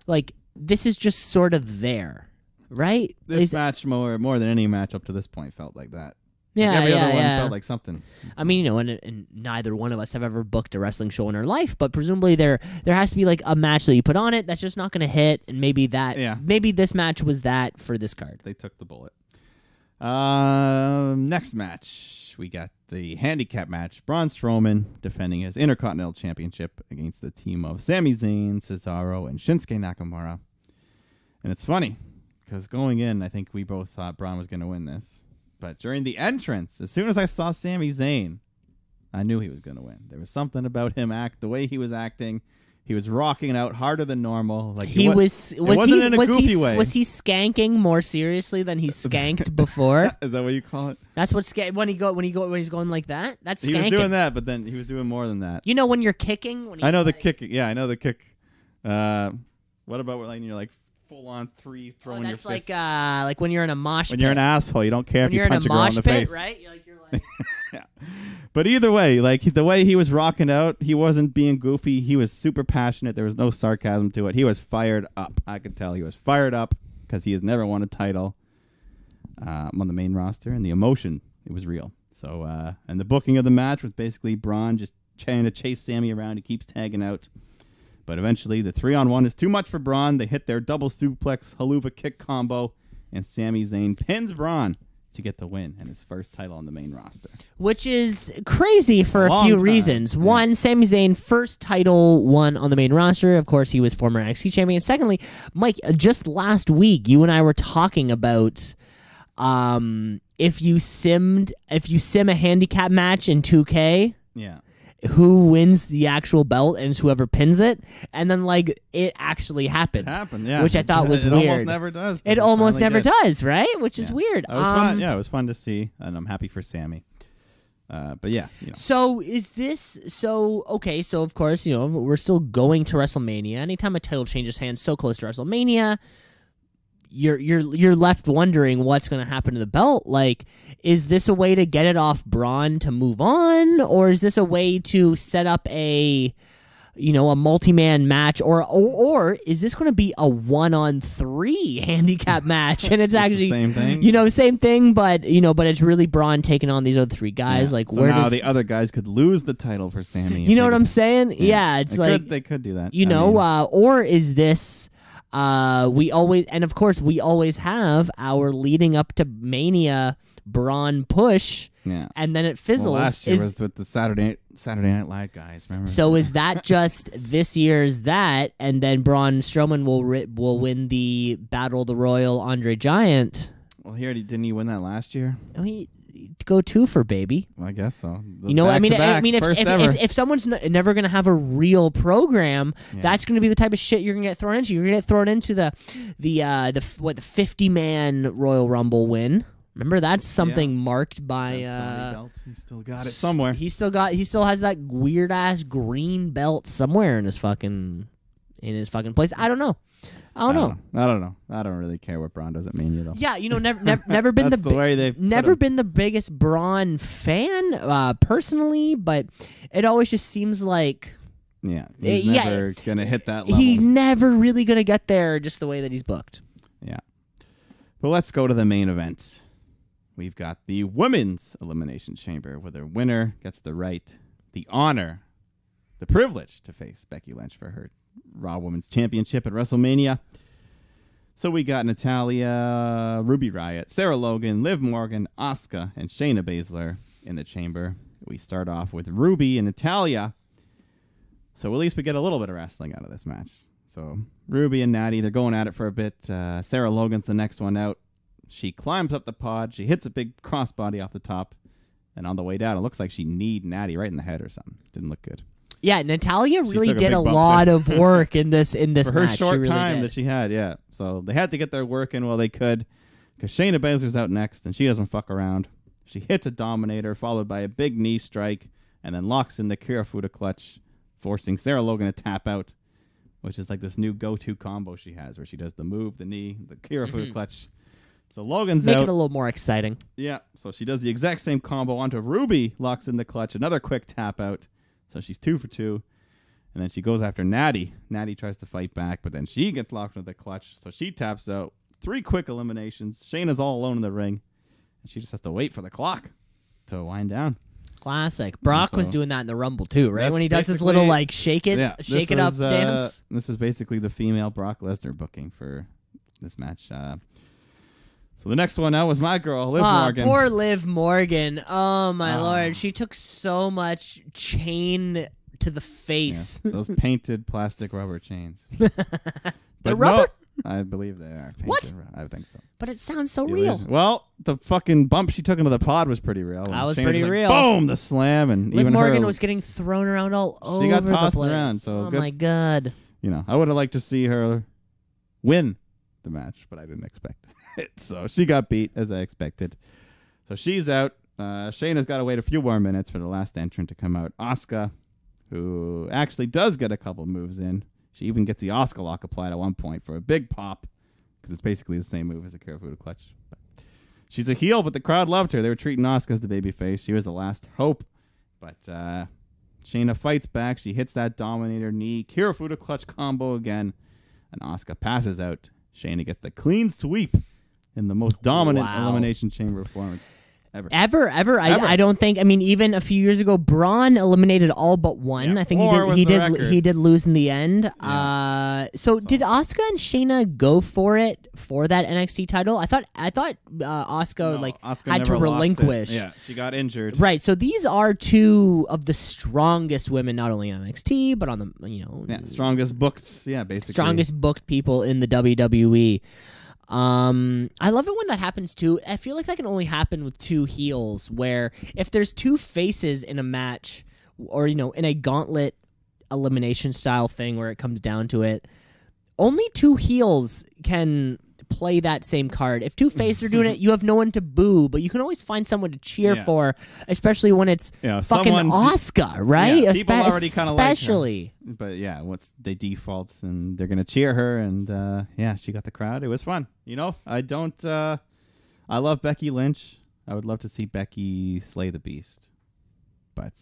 like, this is just sort of there, right? This match, more than any match up to this point, felt like that. Yeah, like every other one felt like something. I mean, and neither one of us have ever booked a wrestling show in our life, but presumably there has to be like a match that you put on it that's just not going to hit, and maybe this match was that for this card. They took the bullet. Next match, we got the handicap match. Braun Strowman defending his Intercontinental Championship against the team of Sami Zayn, Cesaro, and Shinsuke Nakamura. And it's funny, because going in, I think we both thought Braun was going to win this. But during the entrance, as soon as I saw Sami Zayn, I knew he was going to win. There was something about him the way he was acting. He was rocking it out harder than normal. Like he was in a goofy way. Was he skanking more seriously than he skanked before? Is that what you call it? That's what when he's going like that. That's skanking. He was doing that, but then he was doing more than that. You know when you're kicking. I know the kicking. Yeah, I know the kick. What about when you're like full on three throwing your fists? That's like when you're in a mosh pit. When you're an asshole, you don't care if you punch a girl in the face. Right? You're like yeah. But either way, like the way he was rocking out, he wasn't being goofy. He was super passionate. There was no sarcasm to it. He was fired up. I could tell he was fired up because he has never won a title on the main roster, and the emotion, it was real. So, and the booking of the match was basically Braun just trying to chase Sami around. He keeps tagging out. But eventually, the 3-on-1 is too much for Braun. They hit their double suplex haluva kick combo, and Sami Zayn pins Braun to get the win and his first title on the main roster. Which is crazy for a few reasons. Yeah. One, Sami Zayn, first title won on the main roster. Of course, he was former NXT champion. Secondly, Mike, just last week, you and I were talking about if you sim a handicap match in 2K. Yeah. Who wins the actual belt and it's whoever pins it, and then like it actually happened. It happened, yeah. Which I thought was weird. It almost never does. It almost never does, right? Which is weird. It was fun. Yeah, it was fun to see, and I'm happy for Sami. But yeah. So is this okay? So of course, we're still going to WrestleMania. Anytime a title changes hands so close to WrestleMania, you're left wondering what's going to happen to the belt. Like, is this a way to get it off Braun to move on, or is this a way to set up a multi-man match, or is this going to be a 1-on-3 handicap match? And it's actually the same thing. Same thing, but it's really Braun taking on these other three guys. Yeah. Like, so now the other guys could lose the title for Sami. You know what I'm saying? Yeah, it's they could do that. or is this we always have our leading up to Mania Braun push. Yeah. And then it fizzles. Well, last year was with the Saturday Night Live guys, remember? So is that just this year's that, and then Braun Strowman will win the Battle of the Royal Andre Giant? Well, didn't he win that last year? No, he go 2 for baby. Well, I guess so. You know what I mean? If someone's never going to have a real program, that's going to be the type of shit you're going to get thrown into. You're going to get thrown into the 50-man Royal Rumble win. Remember, that's something marked by. He still got it somewhere. He still has that weird ass green belt somewhere in his fucking place. I don't know. I don't know. I don't really care what Braun does at Mania though. Yeah, never been been the biggest Braun fan personally, but it always just seems like he's never gonna hit that level. He's never really gonna get there just the way that he's booked. Yeah, but let's go to the main event. We've got the Women's Elimination Chamber, where the winner gets the right, the honor, the privilege to face Becky Lynch for her Raw Women's Championship at WrestleMania. So we got Natalya, Ruby Riott, Sarah Logan, Liv Morgan, Asuka, and Shayna Baszler in the chamber. We start off with Ruby and Natalya. So at least we get a little bit of wrestling out of this match. So Ruby and Natty, they're going at it for a bit. Sarah Logan's the next one out. She climbs up the pod. She hits a big crossbody off the top. And on the way down, it looks like she kneed Natty right in the head or something. Didn't look good. Yeah, Natalya really did a lot of work in this match. For her short time that she had, yeah. So they had to get their work in while they could, because Shayna Baszler's out next, and she doesn't fuck around. She hits a Dominator, followed by a big knee strike, and then locks in the Kirifuda clutch, forcing Sarah Logan to tap out, which is like this new go-to combo she has, where she does the move, the knee, the Kirifuda clutch. So Logan's out. Make it a little more exciting. Yeah, so she does the exact same combo onto Ruby, locks in the clutch, another quick tap out. So she's 2 for 2. And then she goes after Natty. Natty tries to fight back, but then she gets locked into the clutch. So she taps out. 3 quick eliminations. Shayna's all alone in the ring. And she just has to wait for the clock to wind down. Classic. Brock was doing that in the Rumble too, right? When he does his little like shake it up dance. This is basically the female Brock Lesnar booking for this match. So the next one out was my girl, Liv Morgan. Poor Liv Morgan. Oh, my Lord. She took so much chain to the face. Yeah, those painted plastic rubber chains. The rubber? No, I believe they are painted. What? I think so. But it sounds so real. Well, the fucking bump she took into the pod was pretty real. That was pretty real. Boom, the slam. And Liv Morgan was getting thrown around all over. She got tossed the place. around. So my God. I would have liked to see her win the match, but I didn't expect it. So she got beat, as I expected. So she's out. Shayna's got to wait a few more minutes for the last entrant to come out. Asuka, who actually does get a couple moves in. She even gets the Asuka lock applied at one point for a big pop, because it's basically the same move as the Kirifuda clutch. But she's a heel, but the crowd loved her. They were treating Asuka as the babyface. She was the last hope. But Shayna fights back. She hits that Dominator knee. Kirifuda clutch combo again. And Asuka passes out. Shayna gets the clean sweep in the most dominant Elimination Chamber performance ever. I don't think. I mean, even a few years ago, Braun eliminated all but one. Yeah. I think he did lose in the end. Yeah. So did Asuka and Shayna go for it for that NXT title? I thought Asuka had to relinquish. Yeah, she got injured. Right. So these are 2 of the strongest women, not only on NXT but on the strongest booked. Yeah, basically strongest booked people in the WWE. I love it when that happens too. I feel like that can only happen with 2 heels, where if there's 2 faces in a match, or in a gauntlet elimination style thing where it comes down to it, only 2 heels can play that same card. If 2 faces are doing it, you have no one to boo, but you can always find someone to cheer for, especially when it's fucking Asuka, right? Yeah, people already kind of like her. But yeah, they default and they're gonna cheer her, and she got the crowd. It was fun. I love Becky Lynch. I would love to see Becky slay the Beast, but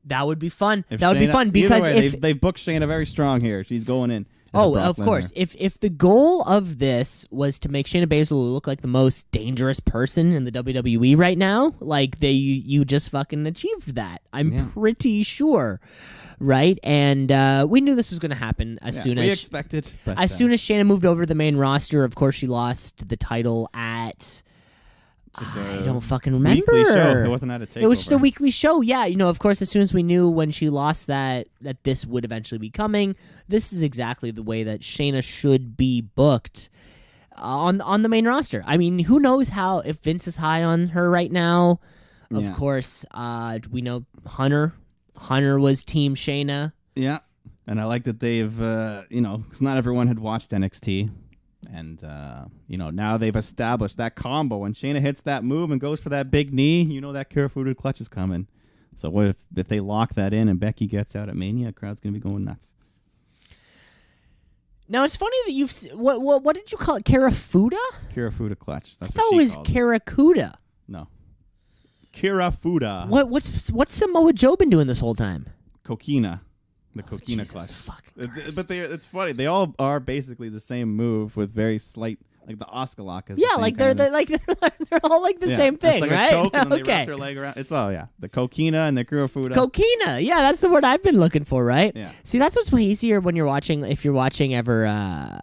that would be fun. Because if they book Shayna very strong here, she's going in. Oh, of course. If the goal of this was to make Shayna Baszler look like the most dangerous person in the WWE right now, like you just fucking achieved that. I'm pretty sure, right? And we knew this was going to happen as soon as expected. As soon as Shayna moved over to the main roster. Of course, she lost the title at. I don't fucking remember. Weekly show. It wasn't at a takeover. It was just a weekly show. Yeah, of course, as soon as we knew when she lost that this would eventually be coming, this is exactly the way that Shayna should be booked on the main roster. I mean, who knows if Vince is high on her right now? Of course, we know Hunter. Hunter was Team Shayna. Yeah, and I like that they've, because not everyone had watched NXT. And, now they've established that combo. When Shayna hits that move and goes for that big knee, that Kirifuda clutch is coming. So what if they lock that in and Becky gets out at Mania, crowd's going to be going nuts. Now, it's funny that you've... What did you call it? Kirifuda? Kirifuda clutch. That's I thought it was Kirakuda. No. Kirifuda. What's Samoa Joe been doing this whole time? Coquina. The Coquina clutch. But it's funny. They all are basically the same move with very slight, like the Oskalaka. Yeah, they're all like the same thing, it's like right? A choke and then they wrap their leg around. It's the Coquina and the Kirifuda. Coquina, yeah, that's the word I've been looking for, right? Yeah. See, that's what's way easier when you're watching. If you're watching ever.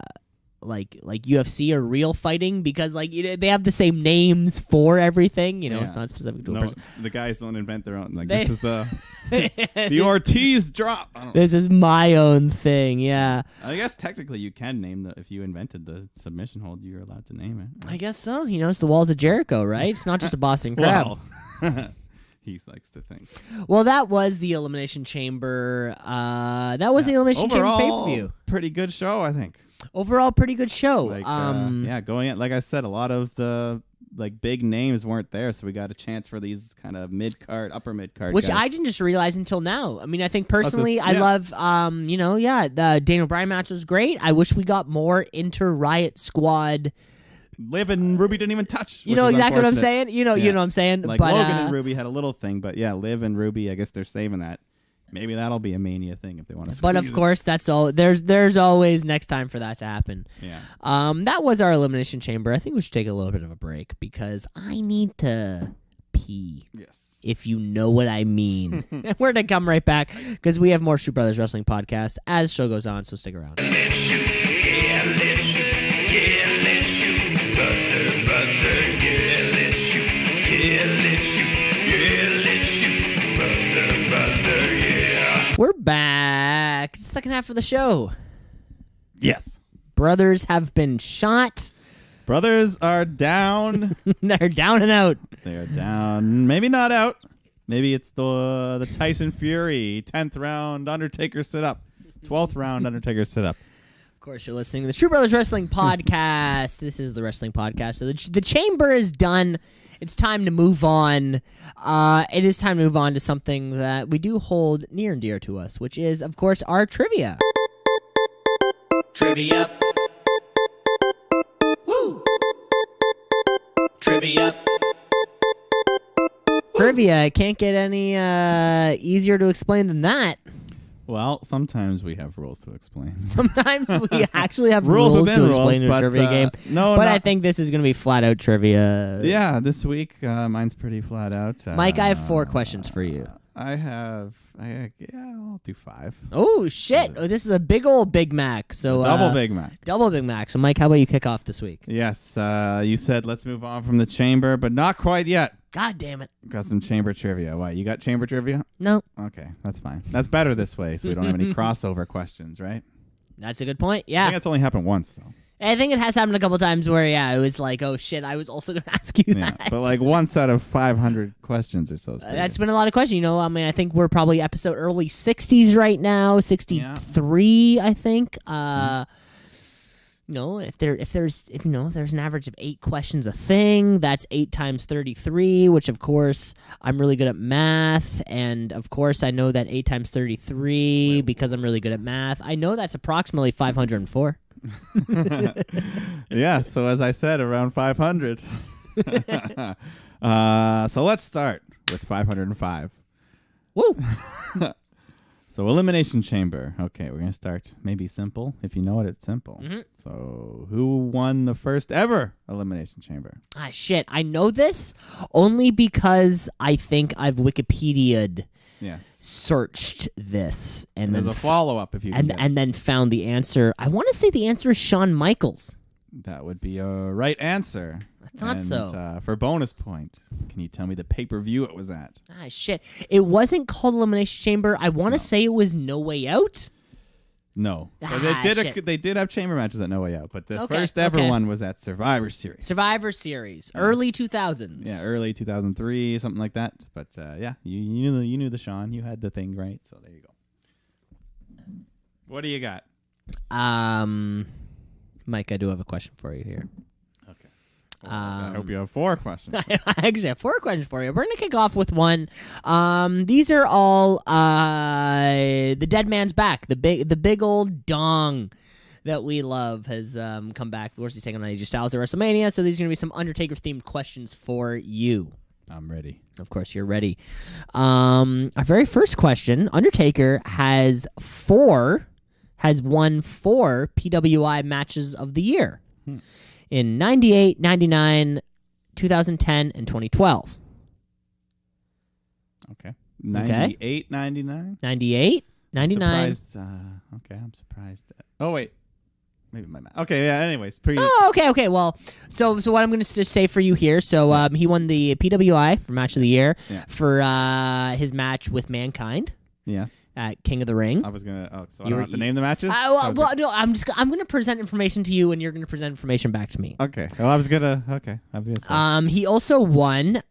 Like UFC or real fighting, because they have the same names for everything. It's not specific to a person. The guys don't invent their own. This is the the Ortiz drop. This is my own thing. Yeah. I guess technically you can name if you invented the submission hold, you're allowed to name it. I guess so. It's the Walls of Jericho, right? It's not just a Boston Crab. He likes to think. Well, that was the Elimination Chamber. That was the Elimination Chamber pay-per-view. Pretty good show, I think. Overall, pretty good show. Going in, like I said, a lot of the big names weren't there, so we got a chance for these kind of mid-card, upper mid-card which guys. I didn't just realize until now. I mean, I think personally, I love, the Daniel Bryan match was great. I wish we got more Inter-Riot Squad. Liv and Ruby didn't even touch. You know exactly what I'm saying? You know what I'm saying? Like Logan and Ruby had a little thing, but yeah, Liv and Ruby, I guess they're saving that. Maybe that'll be a Mania thing if they want to. But of course, that's all. There's always next time for that to happen. Yeah. That was our Elimination Chamber. I think we should take a little bit of a break because I need to pee. Yes. If you know what I mean. And we're gonna come right back because we have more Shoot Brothers Wrestling podcast as the show goes on. So stick around. Let's shoot. Yeah, let's shoot. Yeah, let's shoot. Brother. Yeah, let's shoot. Yeah, let's shoot. Yeah, let's shoot. Brother. Yeah. We're back. Second half of the show. Yes. Brothers have been shot. Brothers are down. They're down and out. They are down. Maybe not out. Maybe it's the Tyson Fury 10th round Undertaker sit up. 12th round Undertaker sit up. Of course, you're listening to the True Brothers Wrestling Podcast. This is the Wrestling Podcast. So the chamber is done. It's time to move on. It is time to move on to something that we do hold near and dear to us, which is, of course, our trivia. Trivia. Woo! Trivia. Trivia. Can't get any easier to explain than that. Well, sometimes we have rules to explain. Sometimes we actually have rules to explain a trivia game. But I think this is going to be flat out trivia. Yeah, this week mine's pretty flat out. Mike, I have 4 questions for you. I'll do 5. Oh, shit. This is a big old Big Mac. So double Big Mac. Double Big Mac. So, Mike, how about you kick off this week? Yes. You said let's move on from the chamber, but not quite yet. God damn it. Got some chamber trivia. Why? You got chamber trivia? No. Okay, that's fine. That's better this way, so we don't have any crossover questions, right? That's a good point. Yeah. I think that's only happened once, though. I think it has happened a couple times where, it was like, oh, shit, I was also going to ask you that. But like once out of 500 questions or so. That's been a lot of questions. I think we're probably episode early 60s right now, 63, I think. If there's an average of 8 questions a thing, that's 8 times 33, which of course I'm really good at math, and of course I know that 8 times 33 because I'm really good at math. I know that's approximately 504. Yeah, so as I said, around 500. So let's start with 505. Woo! So Elimination Chamber. Okay, we're going to start maybe simple. If you know it, it's simple. Mm-hmm. So who won the first ever Elimination Chamber? Shit. I know this only because I think I've Wikipedia'd. Yes. Searched this. And there's a follow-up if you can and then found the answer. I want to say the answer is Shawn Michaels. That would be a right answer. I thought so. For bonus point, can you tell me the pay-per-view it was at? Shit. It wasn't called Elimination Chamber. I want to say it was No Way Out. No. They did have chamber matches at No Way Out, but the first ever one was at Survivor Series. Survivor Series. Yes. Early 2000s. Yeah, early 2003, something like that. But yeah, you knew the Sean. You had the thing right, so there you go. What do you got? Mike, I do have a question for you here. Okay. Well, I hope you have 4 questions. I actually have 4 questions for you. We're going to kick off with one. These are all the Dead Man's Back. The big old dong that we love has come back. Of course, he's taking on AJ Styles at WrestleMania, so these are going to be some Undertaker-themed questions for you. I'm ready. Of course, you're ready. Our very first question, Undertaker has won 4 PWI matches of the year in 98, 99, 2010, and 2012. Okay. 98, 99? 98, 99. I'm surprised. Oh, wait. Maybe my math. Okay, yeah, anyways. Okay. Well, so what I'm going to just say for you here, so he won the PWI for Match of the Year for his match with Mankind. Yes. At King of the Ring. I was gonna. Oh, so I don't have to name the matches. No. I'm gonna present information to you, and you're gonna present information back to me. Okay. Well, I was gonna say. He also won.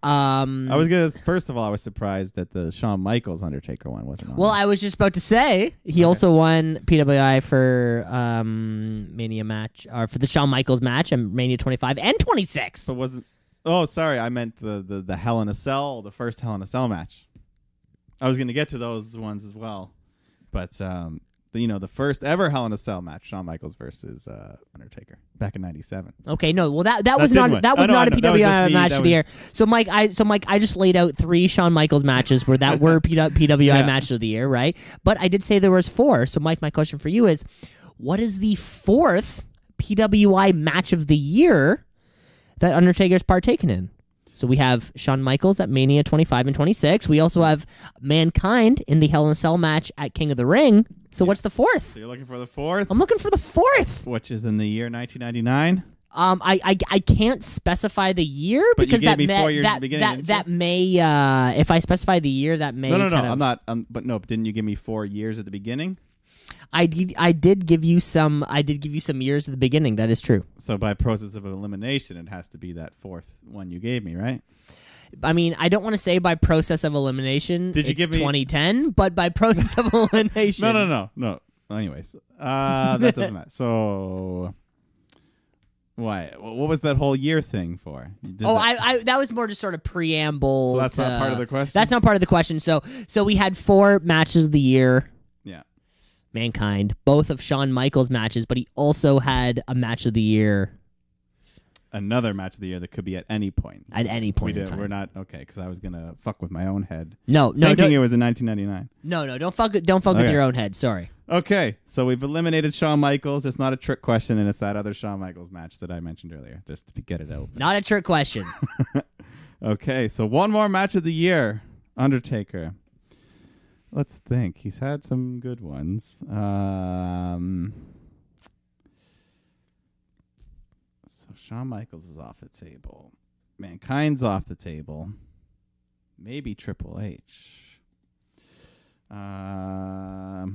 First of all, I was surprised that the Shawn Michaels Undertaker one wasn't on. Well, I was just about to say he also won PWI for Mania match, or for the Shawn Michaels match at Mania 25 and 26. But wasn't? Oh, sorry. I meant the Hell in a Cell, the first Hell in a Cell match. I was going to get to those ones as well, but the first ever Hell in a Cell match, Shawn Michaels versus Undertaker, back in '97. Okay, no, well that was not a PWI match of the year. So Mike, I just laid out 3 Shawn Michaels matches were PWI matches of the year, right? But I did say there was 4. So Mike, my question for you is, what is the 4th PWI match of the year that Undertaker's partaken in? So we have Shawn Michaels at Mania 25 and 26. We also have Mankind in the Hell in a Cell match at King of the Ring. So what's the 4th? So you're looking for the 4th? I'm looking for the 4th. Which is in the year 1999? I can't specify the year because that may if I specify the year that may. No. I'm not. But no. Didn't you give me 4 years at the beginning? I did give you some years at the beginning. That is true. So by process of elimination, it has to be that 4th one you gave me, right? I mean, I don't want to say by process of elimination. Did you give me 2010? But by process of elimination. No. Anyways, that doesn't matter. So why? What was that whole year thing for? That was more just sort of preamble. So that's not part of the question. That's not part of the question. So we had 4 matches of the year. Yeah. Mankind, both of Shawn Michaels matches, but he also had a match of the year. Another match of the year that could be at any point. At any point in time. We're not okay because I was gonna fuck with my own head. No, thinking it was in 1999. No, don't fuck with your own head. Sorry. Okay, so we've eliminated Shawn Michaels. It's not a trick question, and it's that other Shawn Michaels match that I mentioned earlier, just to get it open. Not a trick question. Okay, so one more match of the year, Undertaker. Let's think. He's had some good ones. So Shawn Michaels is off the table. Mankind's off the table. Maybe Triple H. Match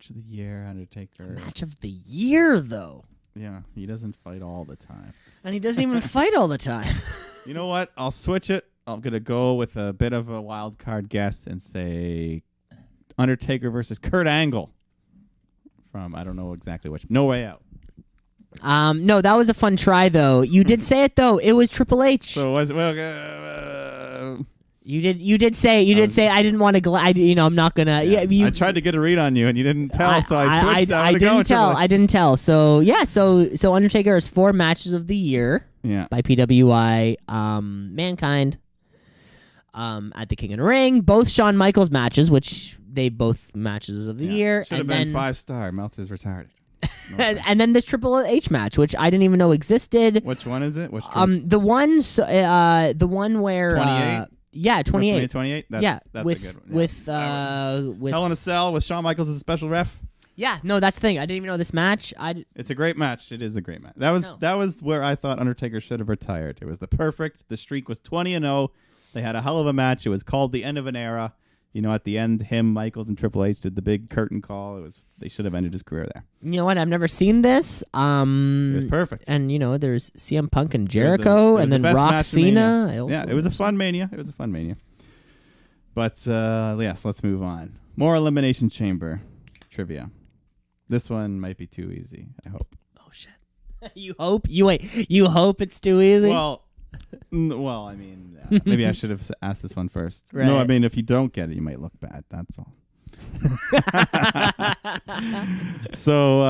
of the year, Undertaker. Match of the year, though. Yeah, he doesn't fight all the time. And he doesn't even fight all the time. You know what? I'll switch it. I'm going to go with a bit of a wild card guess and say Undertaker versus Kurt Angle from, I don't know exactly which. No Way Out. No, that was a fun try, though. You did say it, though. It was Triple H. So was it? Well, you did say I didn't want to. I'm not gonna. Yeah, I tried to get a read on you, and you didn't tell. So I switched. I didn't tell. So yeah. So Undertaker has 4 matches of the year. Yeah. By PWI. Mankind. at the King of the Ring. Both Shawn Michaels matches, which they both matches of the year. Should have been 5-star. Meltzer's retired. And then this Triple H match, which I didn't even know existed. Which one is it? The one where 28. Yeah, 28. 28. That's yeah, a with good one. with Hell in a Cell with Shawn Michaels as a special ref. Yeah, no, that's the thing. I didn't even know this match. It's a great match. It is a great match. That was where I thought Undertaker should have retired. It was the streak was 20-0. They had a hell of a match. It was called the end of an era. You know, at the end, him, Michaels, and Triple H did the big curtain call. They should have ended his career there. You know what? I've never seen this. It was perfect. And there's CM Punk and Jericho, and then Rock Cena. It was a fun Mania. But yes, let's move on. More Elimination Chamber trivia. This one might be too easy. I hope. Oh shit! You hope? You hope it's too easy? Well, I mean, maybe I should have asked this one first. Right. No, I mean, if you don't get it, you might look bad. That's all. So,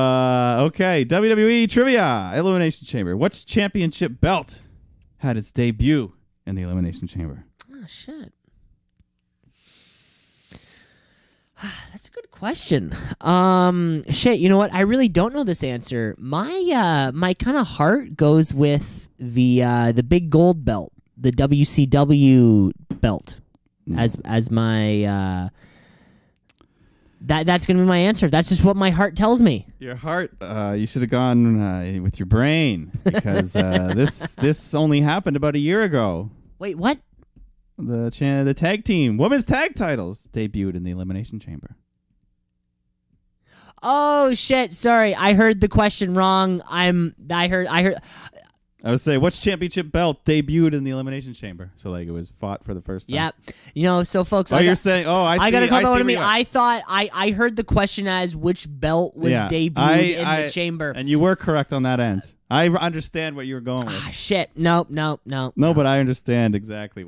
okay, WWE trivia, Elimination Chamber. Which championship belt had its debut in the Elimination Chamber? Oh shit! That's a good question. Shit, you know what? I really don't know this answer. My kind of heart goes with the big gold belt, the WCW belt, as my that's gonna be my answer. That's just what my heart tells me. Your heart, you should have gone with your brain because this only happened about a year ago. Wait, what? The tag team, women's tag titles, debuted in the Elimination Chamber. Oh shit! Sorry, I heard the question wrong. I would say, which championship belt debuted in the Elimination Chamber? So, like, it was fought for the first time. Yep. So, folks. Oh, you're saying? Oh, I see. I gotta come on to me. I thought I heard the question as which belt was debuted in the chamber, and you were correct on that end. I understand what you were going with. Shit. No. No, but I understand exactly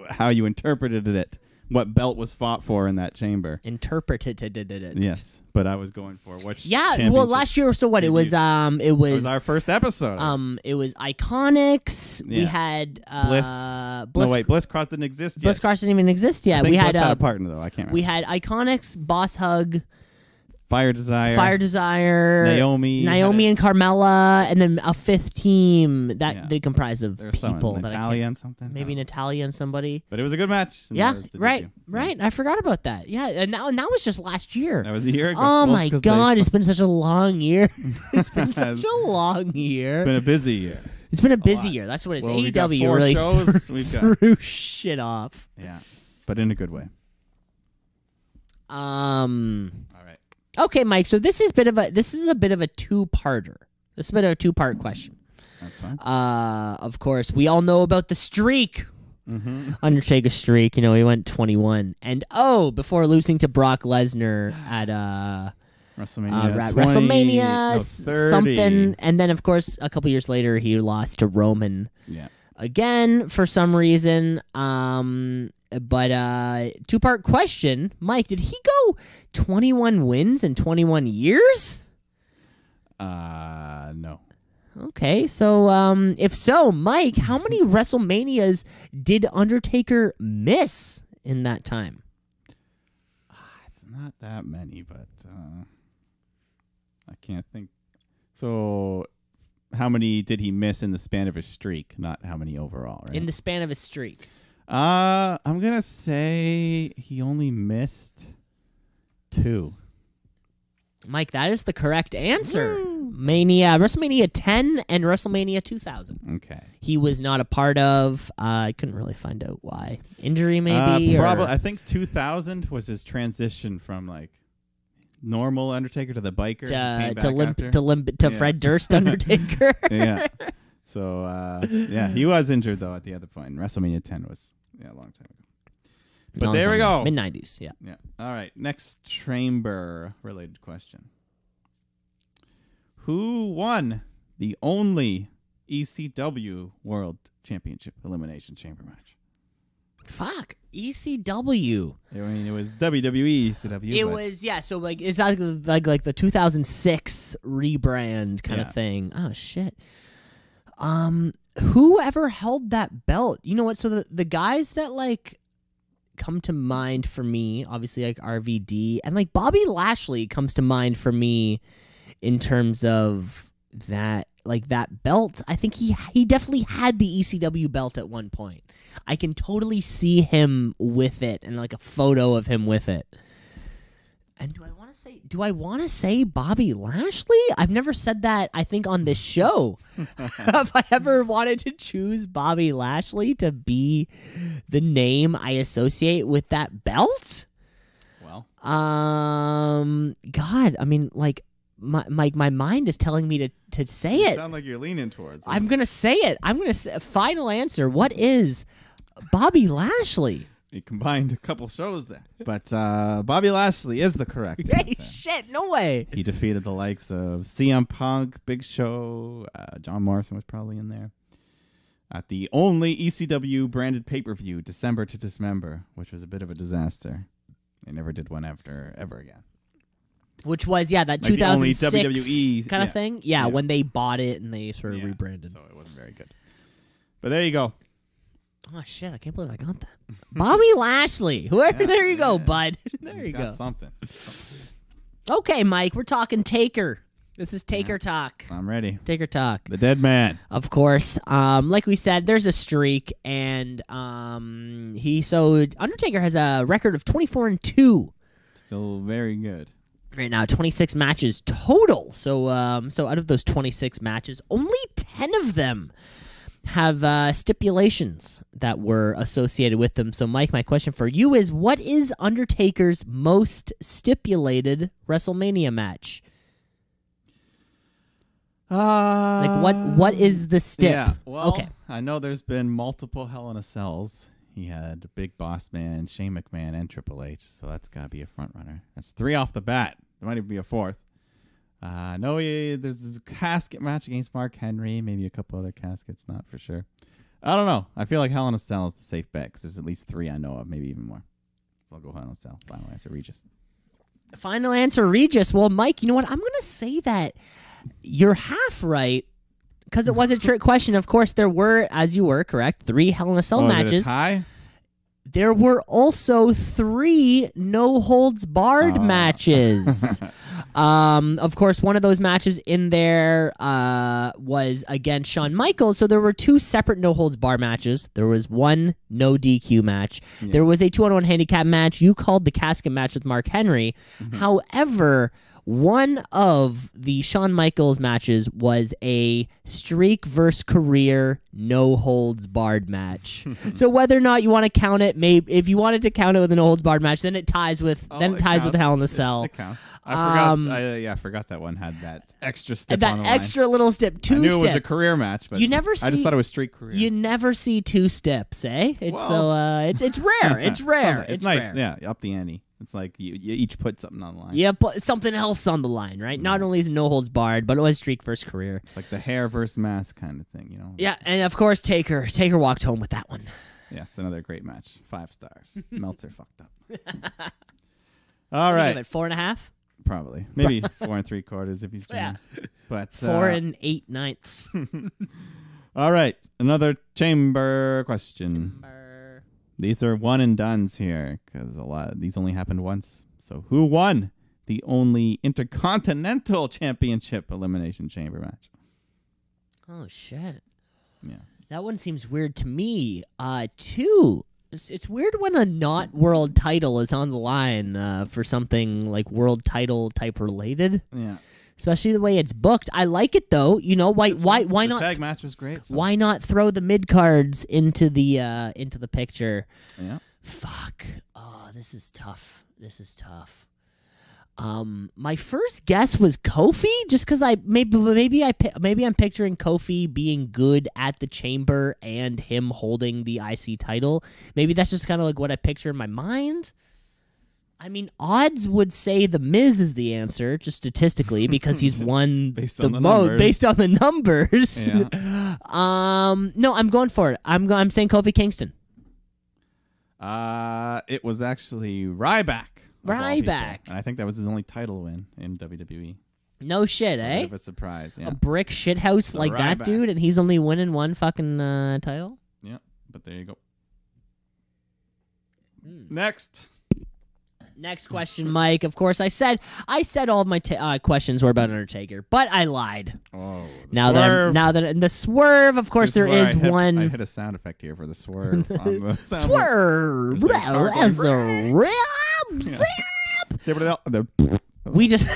how you interpreted it. What belt was fought for in that chamber? Interpreted it. Yes, but I was going for which. Yeah, well, last year. So what? It was our first episode. It was Iconics. Yeah. We had Bliss. No, wait, Bliss Cross didn't exist yet. Bliss Cross didn't even exist yet. I think Bliss had a partner though. I can't remember. We had Iconics, Boss Hug, Fire Desire, Naomi and Carmella, and then a fifth team that they comprise of people. Natalia and something. Maybe Natalia and somebody. But it was a good match. Yeah, right. I forgot about that. Yeah, and that was just last year. That was a year ago. Oh my God, it's been such a long year. It's been such a long year. It's been a busy year. It's been a busy year. That's what it is. Well, AEW really threw shit off. Yeah, but in a good way. All right. Okay, Mike. So this is a bit of a two-parter. This is a bit of a two-part question. That's fine. Of course, we all know about the streak. Mm-hmm. Undertaker streak. He went 21, and before losing to Brock Lesnar at WrestleMania something, and then of course a couple years later he lost to Roman. Yeah. Again for some reason. But two-part question, Mike, did he go 21 wins in 21 years? No. Okay, so if so, Mike, how many WrestleManias did Undertaker miss in that time? It's not that many, but I can't think. So how many did he miss in the span of his streak? Not how many overall, right? In the span of his streak. I'm going to say he only missed 2. Mike, that is the correct answer. Woo! WrestleMania 10 and WrestleMania 2000. Okay. He was not a part of. I couldn't really find out why. Injury, maybe? Probably. I think 2000 was his transition from, like, normal Undertaker to the biker. To Fred Durst Undertaker. Yeah. So, he was injured, though, at the other point. WrestleMania 10 was a long time ago. But there we go. Mid-90s, yeah. Yeah. All right. Next chamber-related question. Who won the only ECW World Championship Elimination Chamber match? Fuck. ECW. I mean, it was WWE ECW. It was, so, like, it's like the 2006 rebrand kind of thing. Oh, shit. Whoever held that belt? You know what? So the guys that like come to mind for me, obviously like RVD and like Bobby Lashley comes to mind for me in terms of that, like that belt. I think he definitely had the ECW belt at one point. I can totally see him with it and like a photo of him with it. And do I want to say Bobby Lashley? I've never said that, I think, on this show. Have I ever wanted to choose Bobby Lashley to be the name I associate with that belt? Well. God, I mean, like, my mind is telling me to say it. Sound like you're leaning towards it. I'm going to say it. I'm going to say, final answer. What is Bobby Lashley? You combined a couple shows there. But Bobby Lashley is the correct Hey, answer. shit, no way. He defeated the likes of CM Punk, Big Show, John Morrison was probably in there. At the only ECW branded pay-per-view, December to Dismember, which was a bit of a disaster. They never did one ever again. Which was, that like 2006 WWE kind of thing. Yeah, when they bought it and they sort of rebranded. So it wasn't very good. But there you go. Oh, shit, I can't believe I got that. Bobby Lashley. There you go, bud. He's got something. Okay, Mike, we're talking Taker. This is Taker Talk. I'm ready. Taker Talk. The dead man. Of course. Like we said, there's a streak, and Undertaker has a record of 24-2. Still very good. Right now, 26 matches total. So out of those 26 matches, only 10 of them have stipulations that were associated with them. So, Mike, my question for you is, what is Undertaker's most stipulated WrestleMania match? What is the stip? Yeah, well, okay. I know there's been multiple Hell in a Cells. He had Big Boss Man, Shane McMahon, and Triple H, so that's got to be a front runner. That's 3 off the bat. There might even be a 4th. No, there's a casket match against Mark Henry, maybe a couple other caskets, not for sure. I don't know. I feel like Hell in a Cell is the safe bet because there's at least 3 I know of, maybe even more. So I'll go Hell in a Cell. Final answer, Regis. Final answer, Regis. Well, Mike, you know what? I'm going to say that you're half right because it was a trick question. Of course, there were, as you were correct, 3 Hell in a Cell matches. Is it a tie? There were also 3 no-holds-barred matches. Of course, one of those matches in there was against Shawn Michaels, so there were 2 separate no-holds-barred matches. There was 1 no-DQ match. Yeah. There was a 2-on-1 handicap match. You called the casket match with Mark Henry. Mm-hmm. However, one of the Shawn Michaels matches was a streak versus career no-holds-barred match. So whether or not you want to count it, maybe if you wanted to count it with a no-holds-barred match, then it ties with with Hell in a Cell. It counts. I forgot that one had that extra step. That extra little step. 2 steps. I knew it was a career match, but I just thought it was streak career. You never see 2 steps, eh? It's it's rare. It's rare. It's nice. Rare. Yeah, up the ante. It's like you each put something on the line. Yeah, put something else on the line, right? Not only is it no holds barred, but it was streak versus career. It's like the hair versus mask kind of thing, you know? Yeah, and of course Taker walked home with that one. Yes, another great match. 5 stars. Meltzer fucked up. All right. 4.5? Probably. Maybe 4 3/4 if he's generous. Yeah. But 4 8/9. All right. Another chamber question. These are one and dones here because these only happened once. So who won the only Intercontinental Championship Elimination Chamber match? Oh, shit. Yes. That one seems weird to me. 2. It's weird when a not world title is on the line for something like world title type related. Yeah. Especially the way it's booked. I like it though. You know why not? The tag match was great. So. Why not throw the mid cards into the picture? Yeah. Fuck. Oh, this is tough. My first guess was Kofi, just because maybe I'm picturing Kofi being good at the Chamber and him holding the IC title. Maybe that's just kind of like what I picture in my mind. I mean, odds would say The Miz is the answer, just statistically, because he's won based on the numbers. Yeah. No, I'm going for it. I'm saying Kofi Kingston. It was actually Ryback. Ryback. And I think that was his only title win in WWE. No shit, It's eh? a bit of a surprise. Yeah. A brick shithouse like that, dude, and he's only winning one fucking title? Yeah, but there you go. Next question, Mike. Of course, I said all of my questions were about Undertaker, but I lied. Oh, now that in the swerve, of course, there is one. I hit a sound effect here for the swerve. On the swerve. We just.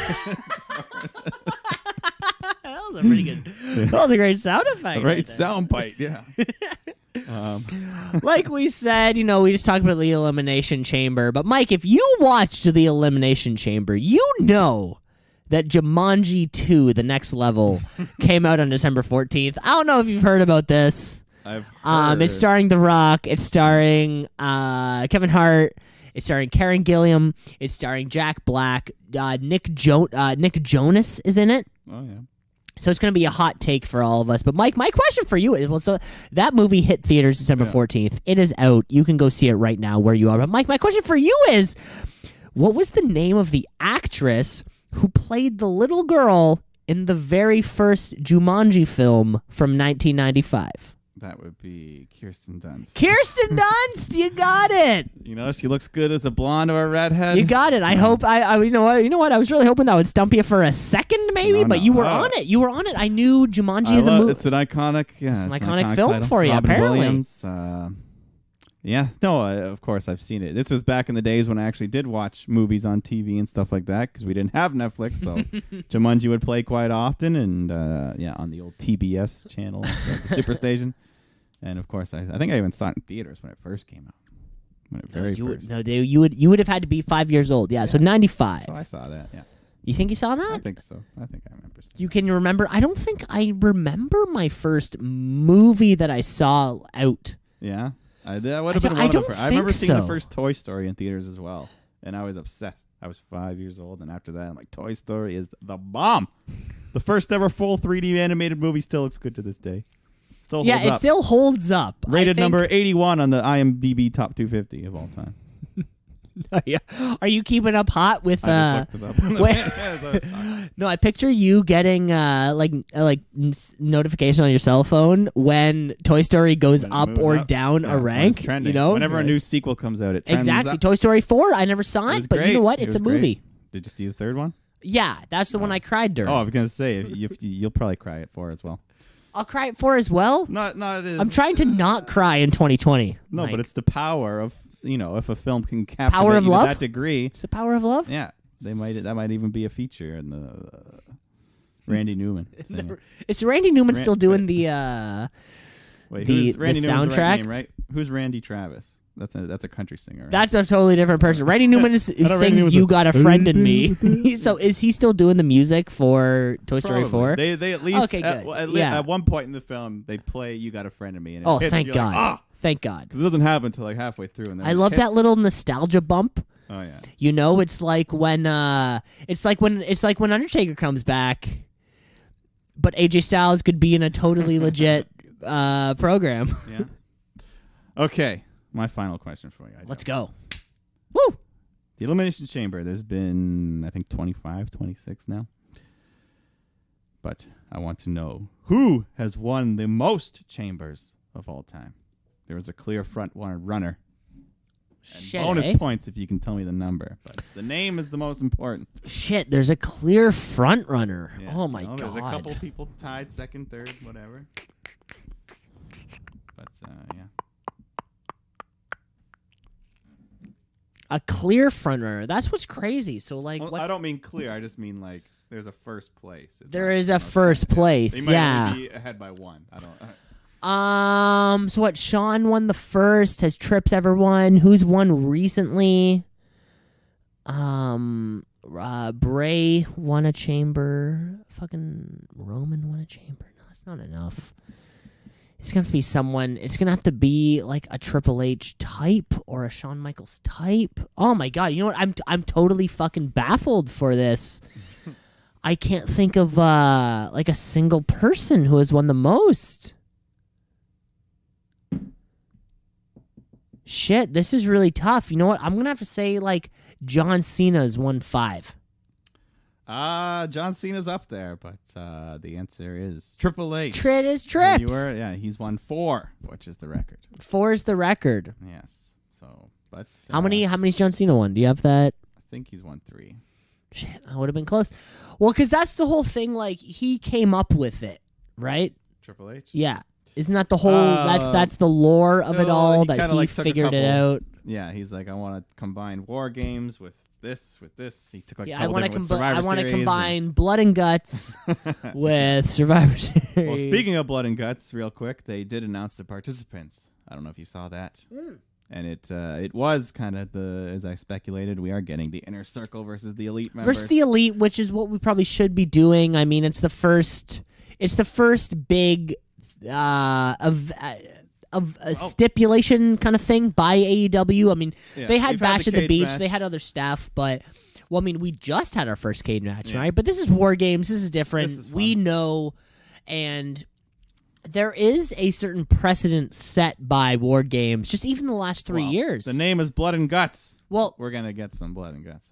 That was a pretty good. That was a great sound effect. Great sound bite. Yeah. Like we said, we just talked about the Elimination Chamber. But Mike, if you watched the Elimination Chamber, you know that Jumanji 2, The Next Level, came out on December 14th. I don't know if you've heard about this. I've heard. It's starring The Rock. It's starring Kevin Hart. It's starring Karen Gilliam. It's starring Jack Black. Nick Jonas is in it. Oh, yeah. So it's going to be a hot take for all of us. But Mike, my question for you is, so that movie hit theaters December 14th. It is out. You can go see it right now where you are. But Mike, my question for you is, what was the name of the actress who played the little girl in the very first Jumanji film from 1995? That would be Kirsten Dunst. Kirsten Dunst, you got it. She looks good as a blonde or a redhead. You got it. I hope. You know what? I was really hoping that would stump you for a second, maybe. But you were on it. You were on it. I knew Jumanji is a movie. It's an iconic. Yeah, it's an iconic film title. for you. Robin apparently. Williams. Yeah. No. Of course, I've seen it. This was back in the days when I actually did watch movies on TV and stuff like that because we didn't have Netflix. So Jumanji would play quite often, and on the old TBS channel, the Superstation. And of course, I think I even saw it in theaters when it first came out. When it first. No, you would have had to be 5 years old. Yeah, so 95. So I saw that. Yeah. You think you saw that? I think so. I think I remember. You can remember? I don't think I remember my first movie that I saw out. Yeah, that would have been one of the first. I remember seeing the first Toy Story in theaters as well, and I was obsessed. I was 5 years old, and after that, I'm like, Toy Story is the bomb. The first ever full 3D animated movie still looks good to this day. It still holds up. Rated number 81 on the IMDb Top 250 of all time. Are you keeping up hot with? I just looked it up. No, I picture you getting notification on your cell phone when Toy Story goes up or down a rank. Whenever a new sequel comes out, it trends exactly. up. Toy Story 4. I never saw it, but you know what? It's a movie. Great. Did you see the third one? Yeah, that's the one I cried during. Oh, I was gonna say you'll probably cry at 4 as well. I'll cry at 4 as well. Not I'm trying to not cry in 2020. No, but it's the power of if a film can captivate power of you love? to that degree. It's the power of love. Yeah, that might even be a feature in the Randy Newman. Is Randy Newman still doing the who's Randy the Newman's soundtrack? The right name, right? Who's Randy Travis? That's a country singer. Right? That's a totally different person. Randy Newman sings "You Got a Friend in Me." So is he still doing the music for Toy Story 4? They at least at one point in the film they play "You Got a Friend in Me." And thank God! Like, thank God! Because it doesn't happen until like halfway through. And then I love that little nostalgia bump. Oh yeah. It's like when Undertaker comes back, but AJ Styles could be in a totally legit program. Yeah. Okay. My final question for you. Let's go. Woo! The Elimination Chamber, there's been, I think, 25, 26 now. But I want to know who has won the most chambers of all time. There was a clear front runner. And bonus points if you can tell me the number. But the name is the most important. Shit, there's a clear front runner. Yeah, oh, my God. There's a couple people tied, second, third, whatever. But, yeah. A clear front runner. That's what's crazy. So, like, I don't mean clear. I just mean, like, there's a first place. There is a first place. They might only be ahead by one. I don't. So what? Sean won the first. Has Trips ever won? Who's won recently? Bray won a chamber. Fucking Roman won a chamber. No, that's not enough. It's going to be someone. It's going to have to be like a Triple H type or a Shawn Michaels type. Oh my God! You know what? I'm totally fucking baffled for this. I can't think of like a single person who has won the most. Shit, this is really tough. You know what? I'm gonna have to say like John Cena's won 5. John Cena's up there, but the answer is Triple H. Trit is Trips. He's won 4, which is the record. 4 is the record. Yes. So, but how many's John Cena won? Do you have that? I think he's won 3. Shit, I would have been close. Well, because that's the whole thing. Like, he came up with it, right? Triple H. Yeah. Isn't that the whole? That's the lore of it all. That he figured it out. Yeah, he's like, I want to combine War Games with this. He took I want to combine Blood and Guts with Survivor Series. Well, speaking of Blood and Guts, real quick, they did announce the participants. I don't know if you saw that. And it was kind of as I speculated, we are getting the Inner Circle versus the Elite members. Versus the Elite, which is what we probably should be doing. I mean, it's the first big of a stipulation kind of thing by AEW. I mean, they had Bash at the Beach. Match. They had other stuff, but I mean, we just had our first cage match, right? But this is War Games. This is different. We know, and there is a certain precedent set by War Games, just even the last 3 years. The name is Blood and Guts. Well, we're going to get some Blood and Guts.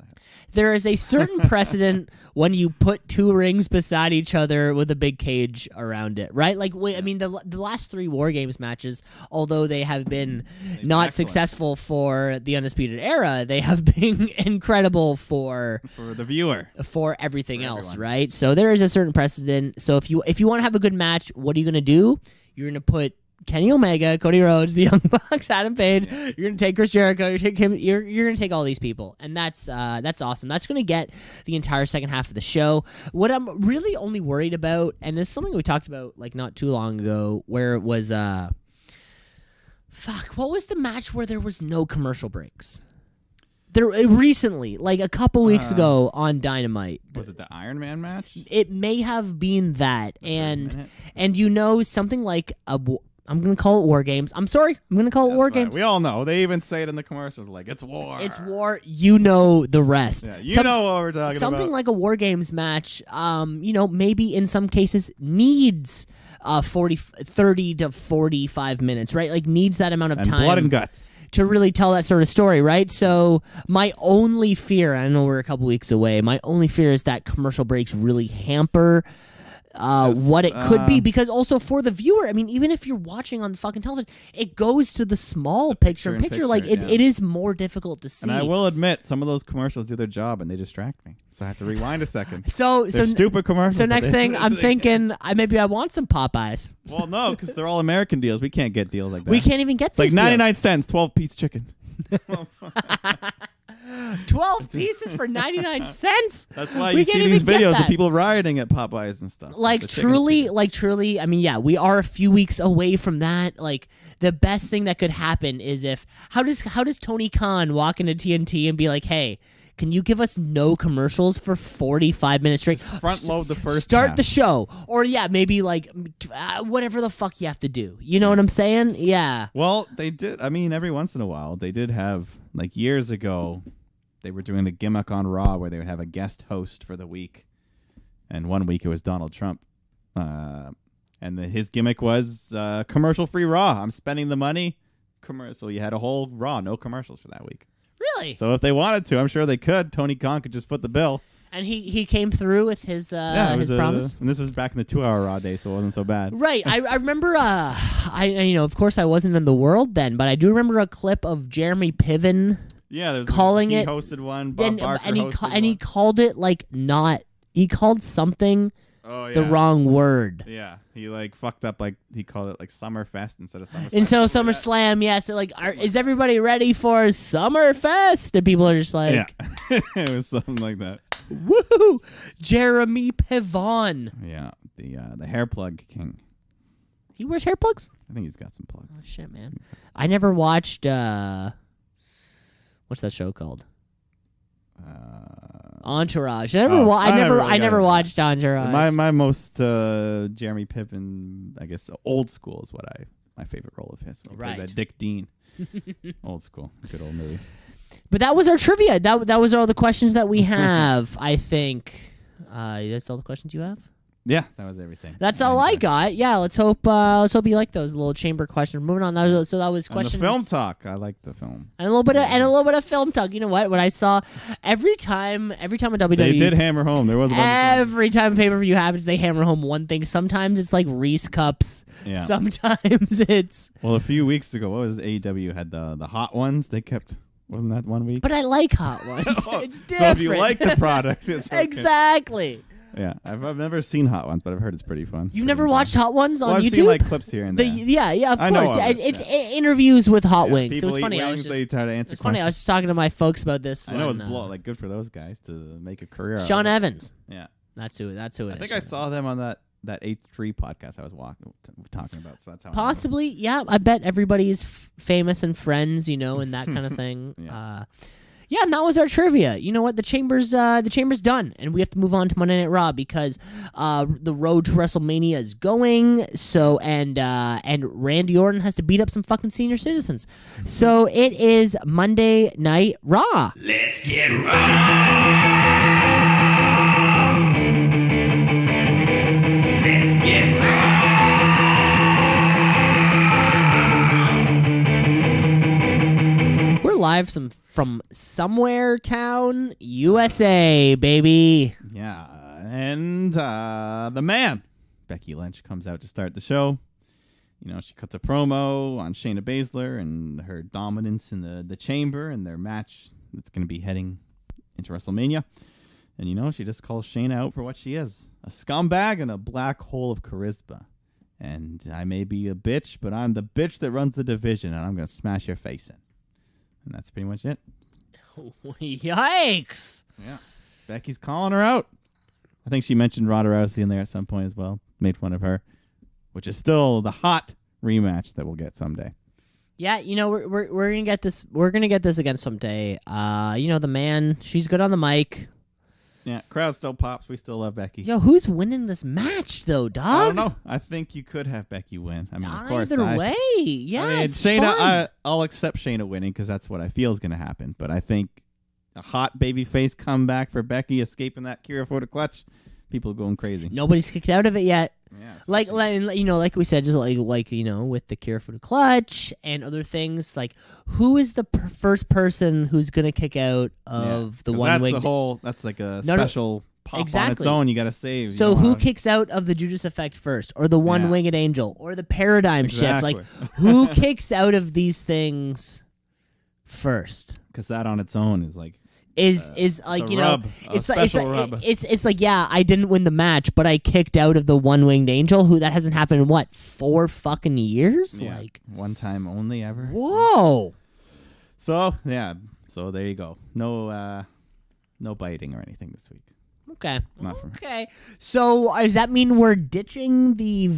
There is a certain precedent when you put 2 rings beside each other with a big cage around it, right? Like, I mean, the last 3 War Games matches, although they have been not successful for the Undisputed Era, they have been incredible for the viewer, for everything else, right? So there is a certain precedent. So if you want to have a good match, what are you going to do? You're going to put Kenny Omega, Cody Rhodes, the Young Bucks, Adam Page. Yeah. You're gonna take Chris Jericho. You're gonna take all these people, and that's awesome. That's gonna get the entire second half of the show. What I'm really only worried about, and this is something we talked about like not too long ago, where it was what was the match where there was no commercial breaks? There recently, like a couple weeks ago on Dynamite. Was it the Iron Man match? It may have been that, and something like I'm going to call it War Games. I'm sorry. I'm going to call it War Games. We all know. They even say it in the commercials, like, it's war. It's war. You know the rest. Yeah, you know what we're talking about. Something like a War Games match, maybe in some cases needs 30 to 45 minutes, right? Like, needs that amount of time. Blood and Guts. To really tell that sort of story, right? So my only fear, I know we're a couple weeks away, my only fear is that commercial breaks really hamper what it could be, because also for the viewer, I mean, even if you're watching on fucking television, it goes to the small picture. Like it is more difficult to see. And I will admit, some of those commercials do their job and they distract me, so I have to rewind a second. so stupid commercials. So next thing I'm thinking, maybe I want some Popeyes. Well, no, because they're all American deals. We can't get deals like that. We can't even get these. Like 99 cents, 12-piece chicken. 12 pieces for 99 cents? That's why you see these videos of people rioting at Popeyes and stuff. Like truly, I mean, yeah, we are a few weeks away from that. Like, the best thing that could happen is how does Tony Khan walk into TNT and be like, hey, can you give us no commercials for 45 minutes straight? Front load the first Start half. the show. Or, maybe, like, whatever the fuck you have to do. You know what I'm saying? Yeah. Well, they did. I mean, every once in a while, they did have, like, years ago, they were doing the gimmick on Raw where they would have a guest host for the week. And one week it was Donald Trump. And his gimmick was commercial-free Raw. I'm spending the money. Commercial. You had a whole Raw, no commercials for that week. Really? So if they wanted to, I'm sure they could. Tony Khan could just foot the bill. And he came through with his promise. And this was back in the 2-hour Raw day, so it wasn't so bad. Right. I remember. Of course, I wasn't in the world then, but I do remember a clip of Jeremy Piven. Yeah, there's calling he it. hosted one. Bob Barker hosted one. And he called it like not. He called something. The wrong word. Yeah, he like fucked up. Like he called it like Summerfest instead of SummerSlam. Instead of SummerSlam, yes. So, like, is everybody ready for Summerfest? And people are just like, yeah, it was something like that. Woohoo! Jeremy Piven. Yeah, the hair plug king. He wears hair plugs? I think he's got some plugs. Oh shit, man! I never watched. What's that show called? Entourage. I never watched Entourage. My most Jeremy Piven, I guess, old school is what my favorite role of his. Right, that Dick Dean. Old school, good old movie. But that was our trivia. That was all the questions that we have. I think that's all the questions you have. Yeah, that was everything. That's all I got. Yeah, let's hope you like those little chamber questions. Moving on. That was questions. And the film talk. I like the film. And a little bit of film talk. You know what? When I saw every time a WWE, they did hammer home. There was every time a pay-per-view happens, they hammer home one thing. Sometimes it's like Reese cups. Yeah. Sometimes it's a few weeks ago, what was AEW had the hot ones? They kept. Wasn't that 1 week? But I like hot ones. It's different. So if you like the product, it's okay. Exactly. Yeah, I've never seen Hot Ones, but I've heard it's pretty fun. You've never watched Hot Ones on YouTube? I've seen like clips here and there. Yeah, of I course. Know it's interviews with Hot Wings. It was funny. They try to answer questions. Funny. I was just talking to my folks about this. I know it's good for those guys to make a career. Sean Evans. Yeah, that's who it is. I think I saw them on that H3 podcast I was talking about. So that's how. Possibly, yeah. I bet everybody's famous and friends, and that kind of thing. Yeah. Yeah, and that was our trivia. You know what? The chamber's done, and we have to move on to Monday Night Raw because the road to WrestleMania is going. So and Randy Orton has to beat up some fucking senior citizens. So it is Monday Night Raw. Let's get raw. Let's get raw. We're live from somewhere town, USA, baby. Yeah, and the man, Becky Lynch, comes out to start the show. She cuts a promo on Shayna Baszler and her dominance in the chamber and their match that's going to be heading into WrestleMania. And, she just calls Shayna out for what she is, a scumbag and a black hole of charisma. And I may be a bitch, but I'm the bitch that runs the division, and I'm going to smash your face in. And that's pretty much it. Yikes. Yeah. Becky's calling her out. I think she mentioned Ronda Rousey in there at some point as well. Made fun of her, which is still the hot rematch that we'll get someday. Yeah, we're gonna get this. We're gonna get this again someday. The man, she's good on the mic. Yeah, crowd still pops. We still love Becky. Yo, who's winning this match though, dog? I don't know. I think you could have Becky win. I mean, Not of course. Either way, yeah. It's Shayna. fun. I'll accept Shayna winning because that's what I feel is going to happen. But I think a hot babyface comeback for Becky, escaping that Kira for the clutch, people going crazy. Nobody's kicked out of it yet. Yeah, like we said, just like with the Kira for the clutch and other things. Like, who is the first person who's going to kick out of the one wing? That's like a special. Pop on its own, you got to save. So who kicks out of the Judas Effect first, or the one-winged angel, or the paradigm shift? Like, who kicks out of these things first? Because that on its own is like it's like I didn't win the match, but I kicked out of the one-winged angel. Who that hasn't happened in what 4 fucking years? Yeah, like one time only ever. Whoa. So so there you go. No biting or anything this week. Okay. Okay. So does that mean we're ditching the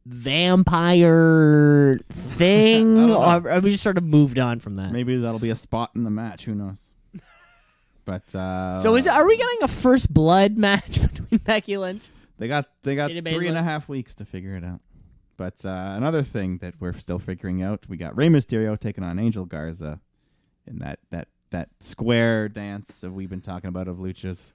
vampire thing, or are we just sort of moved on from that? Maybe that'll be a spot in the match. Who knows? But so are we getting a first blood match between Becky Lynch? They got 3.5 weeks to figure it out. But another thing that we're still figuring out, we got Rey Mysterio taking on Angel Garza in that square dance that we've been talking about of luchas.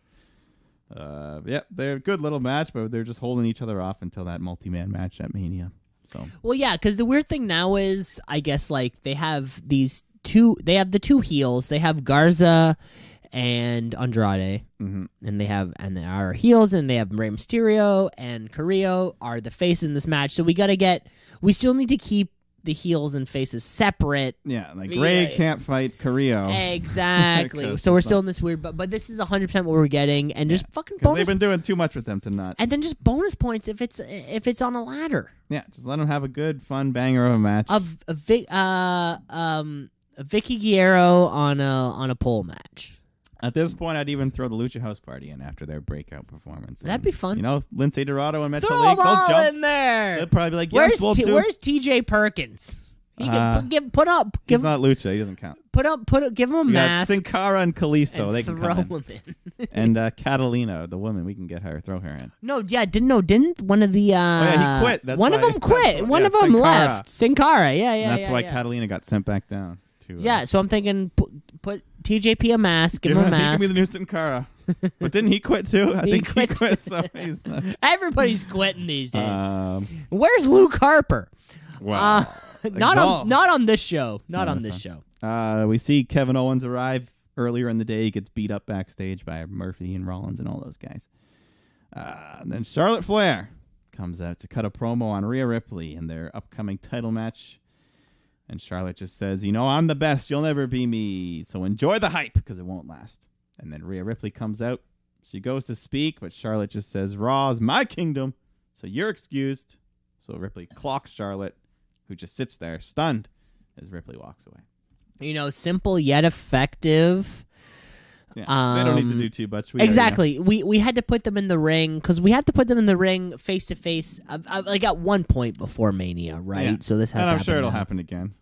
They're a good little match, but they're just holding each other off until that multi-man match at Mania. So because the weird thing now is, I guess, like they have the two heels. They have Garza and Andrade, and they are heels, and they have Rey Mysterio and Carrillo are the face in this match. So we still need to keep the heels and faces separate. Yeah, like Rey can't fight Carrillo. Exactly. So we're still in this weird, but this is 100% what we're getting, and just fucking bonus. They've been doing too much with them to not. And then just bonus points if it's on a ladder. Yeah, just let them have a good, fun banger of a match. Vicky Guerrero on a pole match. At this point, I'd even throw the Lucha House Party in after their breakout performance. That'd be fun. Lindsay Dorado and Metro Throw League, them all they'll jump in there. They'll probably be like, yes, Where's TJ Perkins? He can he's not Lucha. He doesn't count. Give him a mask. Sin Cara and Kalisto. And they can throw come in. And Catalina, the woman, we can get her, throw her in. Didn't one of the he quit. That's one of them quit. One of them left. Sin Cara. That's why Catalina got sent back down. So I'm thinking put TJP a mask, give him a mask. Give me the new Sin Cara. But didn't he quit too? I think he quit. So everybody's quitting these days. Where's Luke Harper? Wow. Not on this show. Not on this show. We see Kevin Owens arrive earlier in the day. He gets beat up backstage by Murphy and Rollins and all those guys. And then Charlotte Flair comes out to cut a promo on Rhea Ripley in their upcoming title match. And Charlotte just says, I'm the best. You'll never be me. So enjoy the hype because it won't last. And then Rhea Ripley comes out. She goes to speak, but Charlotte just says, Raw is my kingdom, so you're excused. So Ripley clocks Charlotte, who just sits there stunned as Ripley walks away. Simple yet effective. Yeah, they don't need to do too much. Exactly. We had to put them in the ring because we had to put them in the ring face to face, like at one point before Mania, right? Yeah. So this has. And to I'm happen sure it'll now. happen again.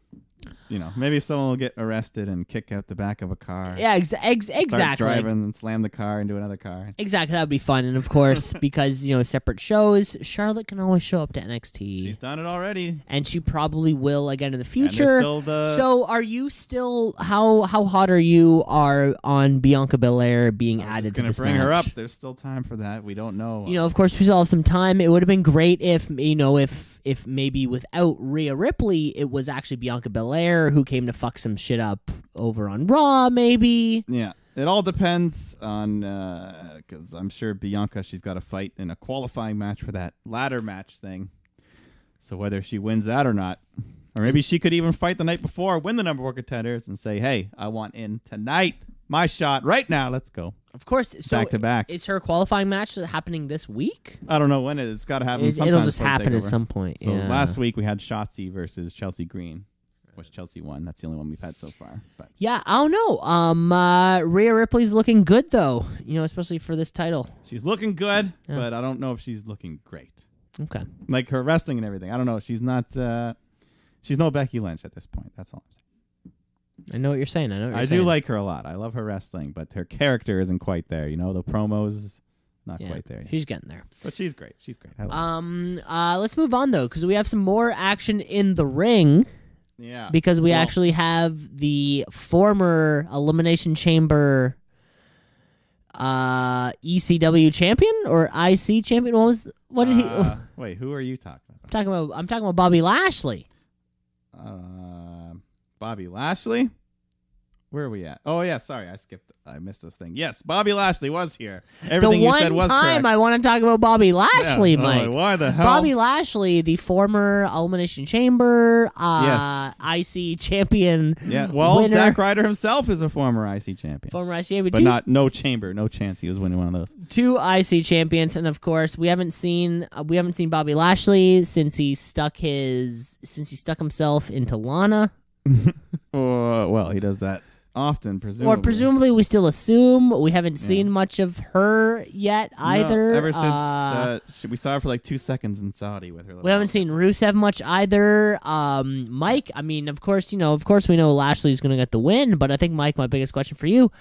Maybe someone will get arrested and kick out the back of a car. Yeah, exactly. Start driving and slam the car into another car. Exactly, that would be fun. And of course, because separate shows, Charlotte can always show up to NXT. She's done it already, and she probably will again in the future. So, are you still how hot are you on Bianca Belair being added to this match? Bring her up. There's still time for that. We don't know. Of course, we still have some time. It would have been great if if maybe without Rhea Ripley, it was actually Bianca Belair who came to fuck some shit up over on Raw, maybe. Yeah, it all depends on because I'm sure Bianca, she's got to fight in a qualifying match for that ladder match thing. So whether she wins that or not, or maybe she could even fight the night before, win the number one contenders, and say, "Hey, I want in tonight, my shot right now. Let's go." Of course, so back to back. Is her qualifying match happening this week? I don't know when it is. It's got to happen. It'll just happen at some point. So yeah. last week we had Shotzi versus Chelsea Green. Which Chelsea won. That's the only one we've had so far. But yeah, I don't know. Rhea Ripley's looking good though. Especially for this title. She's looking good, but I don't know if she's looking great. Okay. Like her wrestling and everything. I don't know. She's not. She's no Becky Lynch at this point. That's all I'm saying. I know what you're saying. I do like her a lot. I love her wrestling, but her character isn't quite there. The promos. Not quite there yet. She's getting there. But she's great. She's great. Let's move on though, because we have some more action in the ring. Yeah. Because we actually have the former Elimination Chamber ECW champion or IC champion. What did he? Wait, who are you talking about? I'm talking about Bobby Lashley. Bobby Lashley? Where are we at? Oh yeah, sorry, I missed this thing. Yes, Bobby Lashley was here. Everything you said was correct. The one time I want to talk about Bobby Lashley, Mike. Why the hell? Bobby Lashley, the former Elimination Chamber IC champion. Yeah, well, winner. Zack Ryder himself is a former IC champion. Former IC champion, but no chamber, no chance he was winning one of those. 2 IC champions, and of course we haven't seen Bobby Lashley since he stuck himself into Lana. Well, he does that often, presumably. Or presumably, we still assume we haven't seen much of her yet either. No, ever since we saw her for like 2 seconds in Saudi with her. We haven't seen Rusev much either. Mike, I mean, of course we know Lashley's going to get the win, but I think, Mike, my biggest question for you: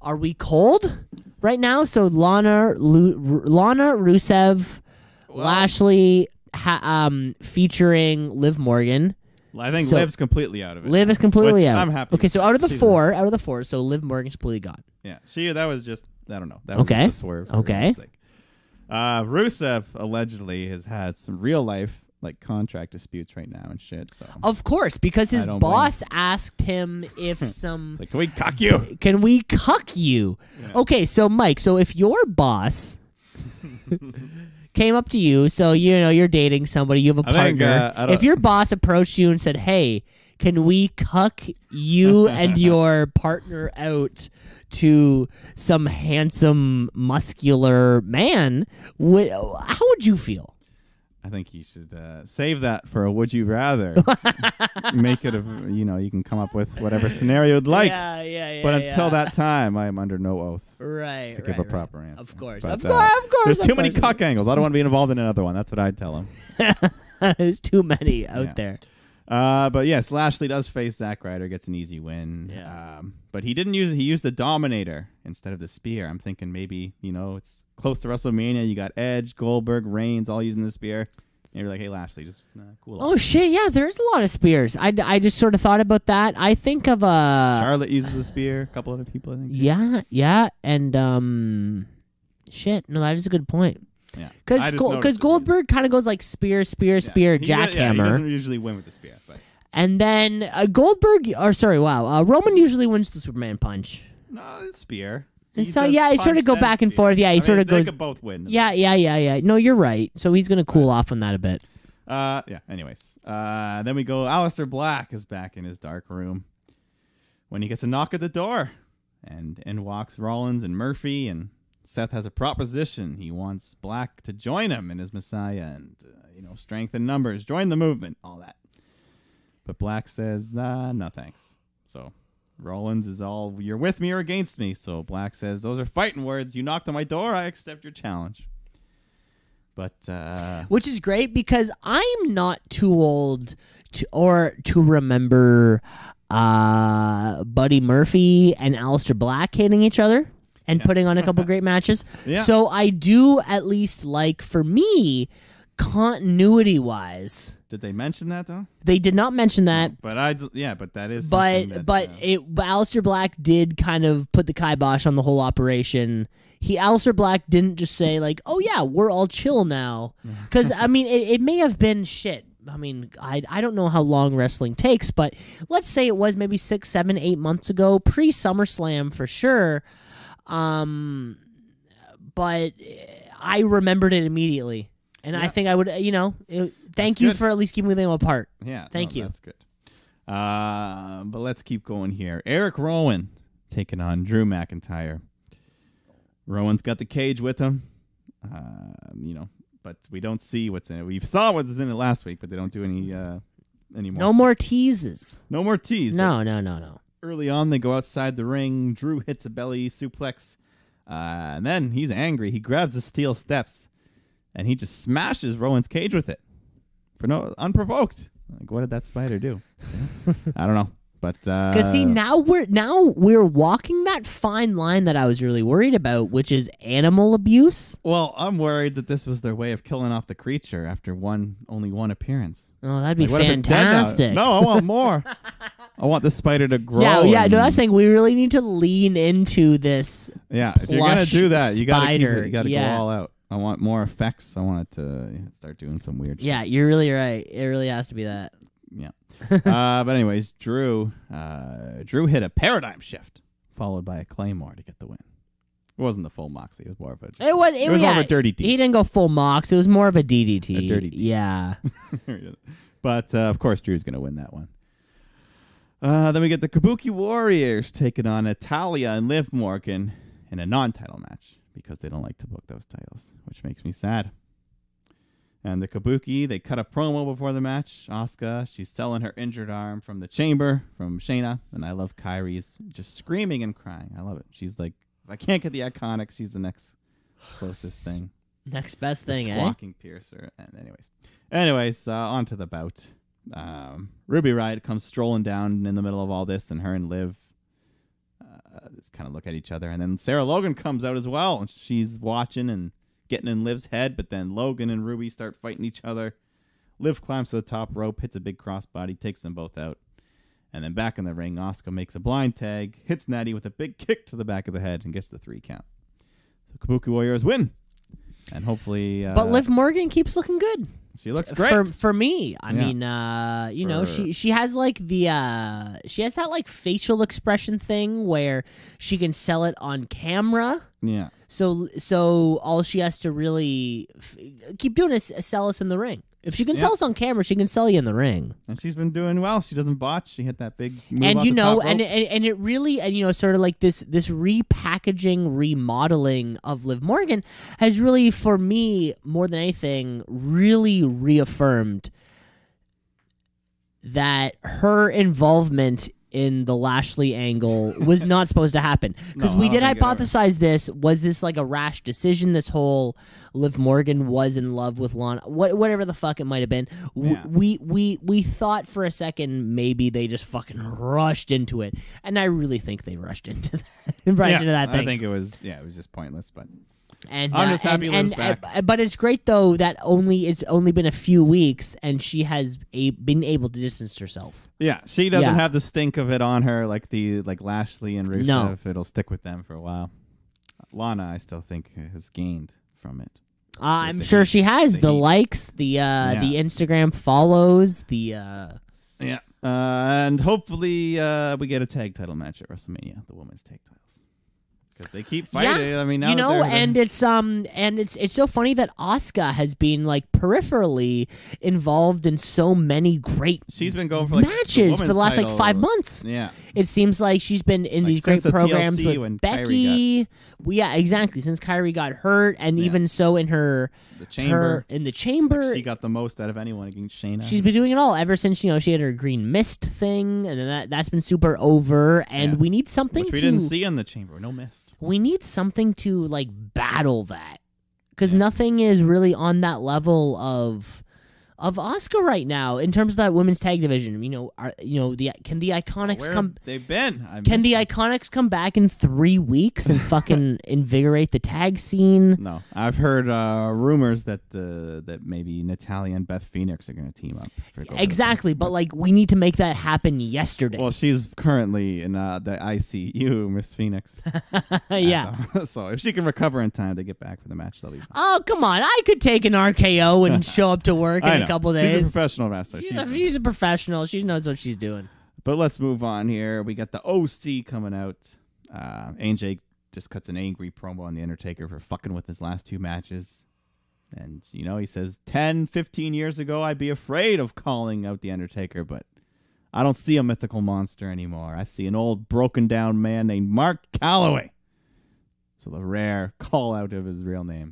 are we cold right now? So Lana, Rusev, Lashley, featuring Liv Morgan. I think Liv's completely out of it. Liv is completely out. I'm happy. Okay, so out of the four, so Liv Morgan's completely gone. Yeah, that was just, I don't know. That was just a swerve. Okay. Rusev allegedly has had some real life contract disputes right now and shit. So of course, because his boss asked him if some. Can we cuck you? Can we cuck you? Yeah. Okay, so Mike, if your boss. Came up to you, so you're dating somebody, you have a partner. If your boss approached you and said, "Hey, can we cuck you and your partner out to some handsome, muscular man?" How would you feel? I think you should save that for a would you rather. Make it you can come up with whatever scenario you'd like. Yeah. But until that time, I am under no oth to give a proper answer. Of course. There's too many cuck angles. I don't want to be involved in another one. That's what I'd tell him. There's too many out there. But yes, Lashley does face Zack Ryder, gets an easy win. Yeah. But he used the Dominator instead of the Spear. I'm thinking maybe, it's close to WrestleMania. You got Edge, Goldberg, Reigns all using the Spear. you're like, hey, Lashley, just cool off. Oh, shit, yeah, there's a lot of spears. I just sort of thought about that. I think of Charlotte uses a spear. A couple other people, I think. Yeah, and shit, no, that is a good point. Yeah, because Goldberg kind of goes like spear, jackhammer. He doesn't usually win with the spear, but. And then Roman usually wins the Superman punch. No, it's spear. So yeah, it sort of go back and forth. Yeah, he goes. They could both win. Yeah. No, you're right. So he's gonna cool off on that a bit. Yeah. Anyways, then we go. Aleister Black is back in his dark room when he gets a knock at the door, and in walks Rollins and Murphy, and Seth has a proposition. He wants Black to join him in his Messiah, and strength in numbers, join the movement, all that. But Black says, no thanks. So Rollins is all, you're with me or against me. So Black says, those are fighting words. You knocked on my door. I accept your challenge. But which is great because I'm not too old to remember Buddy Murphy and Aleister Black hitting each other and putting on a couple great matches. Yeah. So I do at least like, for me, continuity-wise. Did they mention that though? They did not mention that. But that is. But Aleister Black did kind of put the kibosh on the whole operation. Aleister Black didn't just say like, "Oh yeah, we're all chill now," because I mean, it may have been shit. I mean, I don't know how long wrestling takes, but let's say it was maybe 6, 7, 8 months ago, pre SummerSlam for sure. But I remembered it immediately. And I think I would, thank you for at least keeping them apart. Yeah. Thank you. That's good. But let's keep going here. Eric Rowan taking on Drew McIntyre. Rowan's got the cage with him, but we don't see what's in it. We saw what was in it last week, but they don't do any more. No more teases. No more tease. No. Early on, they go outside the ring. Drew hits a belly suplex, and then he's angry. He grabs the steel steps. And he just smashes Rowan's cage with it unprovoked. Like, what did that spider do? I don't know, but because see, now we're walking that fine line that I was really worried about, which is animal abuse. Well, I'm worried that this was their way of killing off the creature after only one appearance. Oh, that'd be fantastic. No, I want more. I want the spider to grow. Yeah. No, that's the thing. We really need to lean into this. Yeah, if you're gonna do that, you gotta go all out. I want more effects. I want it to start doing some weird shit. Yeah, you're really right. It really has to be that. Yeah. But anyways, Drew hit a paradigm shift, followed by a Claymore to get the win. It wasn't the full Moxie. It was more of a more of a dirty D. He didn't go full Mox. It was more of a DDT. A dirty D. Yeah. But, of course, Drew's going to win that one. Then we get the Kabuki Warriors taking on Natalya and Liv Morgan in a non-title match, because they don't like to book those titles, which makes me sad. And the Kabuki, they cut a promo before the match. Asuka, she's selling her injured arm from the chamber from Shayna. And I love Kairi's just screaming and crying. I love it. She's like, if I can't get the Iconics, she's the next closest thing. Next best thing, squawking piercer. And anyways, on to the bout. Ruby Riott comes strolling down in the middle of all this, and her and Liv just kind of look at each other, and then Sarah Logan comes out as well, and she's watching and getting in Liv's head, but then Logan and Ruby start fighting each other. Liv climbs to the top rope, hits a big crossbody, takes them both out, and then back in the ring, Asuka makes a blind tag, hits Natty with a big kick to the back of the head, and gets the 3 count. So Kabuki Warriors win, and hopefully... but Liv Morgan keeps looking good. She looks great for me. I mean, she has like she has that like facial expression thing where she can sell it on camera. Yeah. So all she has to really keep doing is sell us in the ring. If she can sell us on camera, she can sell you in the ring. And she's been doing well. She doesn't botch. She hit that big move and off the top rope. and it really, and sort of like this repackaging, remodeling of Liv Morgan has really, for me, more than anything, really reaffirmed that her involvement in the Lashley angle was not supposed to happen, because we did hypothesize this. Was this like a rash decision? This whole Liv Morgan was in love with Lana, whatever the fuck it might have been. Yeah. We thought for a second maybe they just fucking rushed into it, and I really think they rushed into that. Into that thing. I think it was just pointless. But And I'm just happy Liv's back. But it's great though that it's only been a few weeks, and she has been able to distance herself. Yeah, she doesn't have the stink of it on her like Lashley and Rusev. No. It'll stick with them for a while. Lana, I still think, has gained from it. I'm sure she has the likes, the Instagram follows, and hopefully we get a tag title match at WrestleMania, the women's tag titles. Because they keep fighting. I mean, now it's so funny that Asuka has been like peripherally involved in so many great she's been going for matches for the last 5 months. Yeah, it seems like she's been in these great programs TLC with Becky. Exactly. Since Kyrie got hurt, and even so in the chamber, she got the most out of anyone against Shayna. She's been doing it all ever since she had her green mist thing, and then that's been super over. And we need something which we didn't see in the chamber. No mist. We need something to battle that, because nothing is really on that level of Asuka right now in terms of that women's tag division. Can the Iconics come? They've been. Can the Iconics come back in 3 weeks and fucking invigorate the tag scene? No, I've heard rumors that maybe Natalya and Beth Phoenix are going to team up. Exactly, but we need to make that happen yesterday. Well, she's currently in the ICU, Miss Phoenix. Yeah. So if she can recover in time to get back for the match, that'll be fine. Oh, come on! I could take an RKO and show up to work in a couple days. She's a professional wrestler. She's a professional. She knows what she's doing. But let's move on here. We got the OC coming out. AJ just cuts an angry promo on The Undertaker for fucking with his last 2 matches. And, he says, 10, 15 years ago, I'd be afraid of calling out The Undertaker, but I don't see a mythical monster anymore. I see an old broken down man named Mark Calloway. So the rare call out of his real name.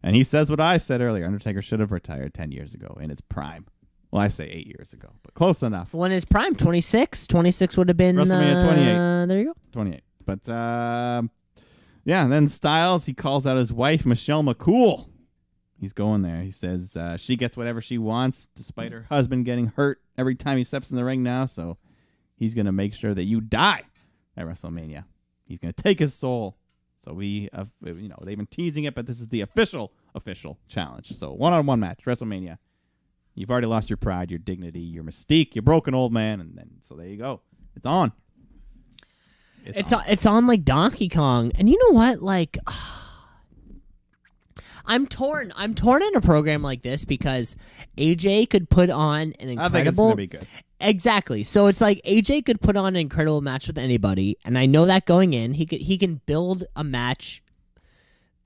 And he says what I said earlier. Undertaker should have retired 10 years ago in his prime. Well, I say 8 years ago, but close enough. When his prime, 26. 26 would have been WrestleMania 28. There you go. 28. But and then Styles, he calls out his wife, Michelle McCool. He's going there. He says she gets whatever she wants, despite her husband getting hurt every time he steps in the ring now. So he's going to make sure that you die at WrestleMania. He's going to take his soul. So they've been teasing it, but this is the official challenge. So 1-on-1 match, WrestleMania. You've already lost your pride, your dignity, your mystique. You're broken old man, and then so there you go. It's on. It's on like Donkey Kong, and you know what? I'm torn. I'm torn in a program like this because AJ could put on an incredible. I think it's gonna be good. Exactly. So it's AJ could put on an incredible match with anybody, and I know that going in, he can build a match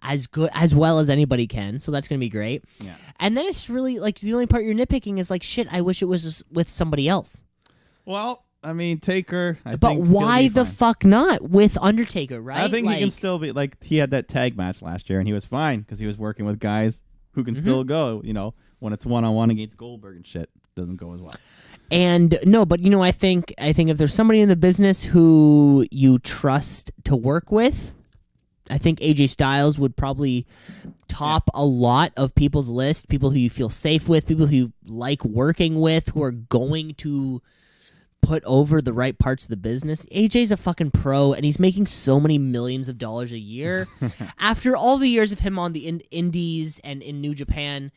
as well as anybody can. So that's gonna be great. Yeah. And then it's really the only part you're nitpicking is shit. I wish it was with somebody else. Well, I mean, Taker. But why the fuck not with Undertaker? Right? I think he can still be he had that tag match last year, and he was fine because he was working with guys who can still go. When it's 1-on-1 against Goldberg and shit, doesn't go as well. And no, but I think if there's somebody in the business who you trust to work with, I think AJ Styles would probably top a lot of people's list. People who you feel safe with, people who you like working with, who are going to put over the right parts of the business. AJ's a fucking pro, and he's making so many millions of dollars a year. After all the years of him on the indies and in New Japan,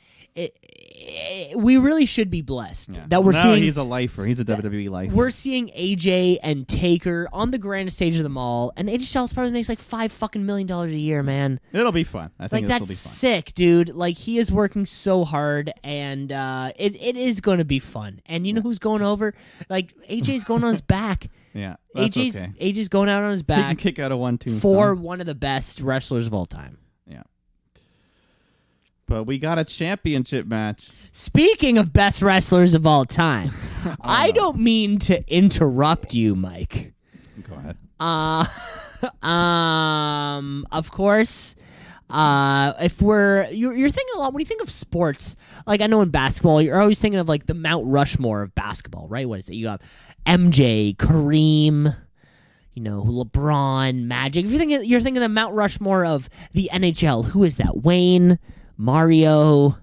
we really should be blessed that we're seeing. He's a lifer. He's a WWE lifer. We're seeing AJ and Taker on the grandest stage of them all, and AJ Styles probably makes $5 million a year, man. It'll be fun. I think that's will be fun. Sick, dude. He is working so hard, and it is going to be fun. And you know who's going over? AJ's going on his back. Yeah, AJ's going out on his back. He can kick out a 1-2 for one of the best wrestlers of all time. Yeah. But we got a championship match. Speaking of best wrestlers of all time, I don't mean to interrupt you, Mike. Go ahead. Of course. If you're thinking a lot when you think of sports, I know in basketball you're always thinking of the Mount Rushmore of basketball, right? What is it? You got MJ, Kareem, LeBron, Magic. If you're thinking the Mount Rushmore of the NHL, who is that? Wayne, Mario,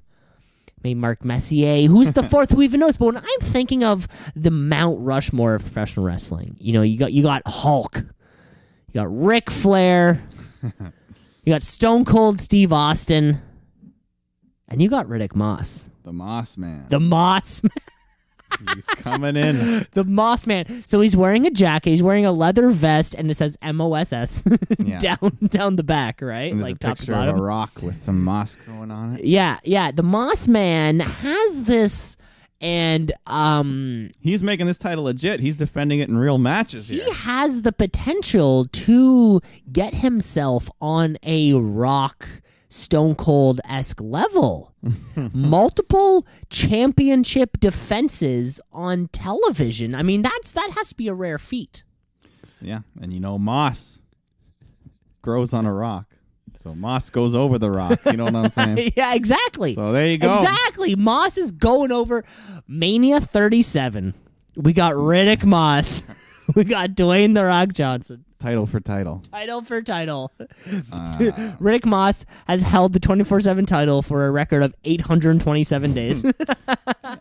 maybe Mark Messier. Who's the fourth who even knows? But when I'm thinking of the Mount Rushmore of professional wrestling, you got Hulk, you got Ric Flair. You got Stone Cold Steve Austin. And you got Riddick Moss. The Moss Man. The Moss Man. He's coming in. The Moss Man. So he's wearing a jacket. He's wearing a leather vest, and it says MOSS down the back, right? And there's like a top picture to bottom. of a rock with some moss growing on it. Yeah. The Moss Man has this, and he's making this title legit. He's defending it in real matches here. He has the potential to get himself on a Rock Stone Cold-esque level. Multiple championship defenses on television. I mean, that has to be a rare feat. Yeah, and Moss grows on a rock. So Moss goes over the rock. You know what I'm saying? Yeah, exactly. So there you go. Exactly. Moss is going over Mania 37. We got Riddick Moss. We got Dwayne The Rock Johnson. Title for title. Title for title. Riddick Moss has held the 24/7 title for a record of 827 days.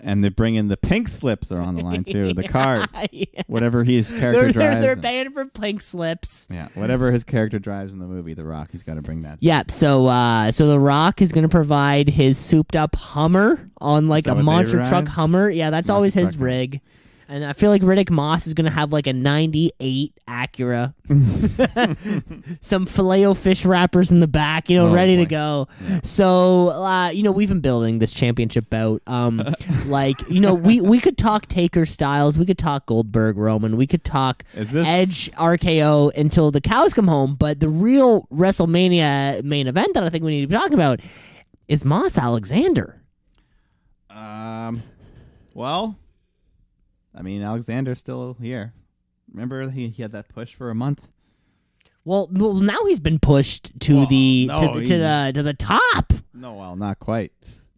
And they bring in the pink slips are on the line too. The cars. Yeah. Whatever his character drives. They're paying for pink slips. Yeah. Whatever his character drives in the movie, The Rock, he's got to bring that. Yeah. So The Rock is going to provide his souped up Hummer on like a monster truck Hummer. Yeah, that's always his rig. And I feel like Riddick Moss is going to have like a 98 Acura. Some Filet-O-Fish wrappers in the back, ready to go. Yeah. So, we've been building this championship bout. We could talk Taker Styles. We could talk Goldberg Roman. We could talk Edge RKO until the cows come home. But the real WrestleMania main event that I think we need to be talking about is Moss Alexander. Well... I mean, Alexander's still here. Remember, he had that push for a month. Well, now he's been pushed to the top. No, well, not quite.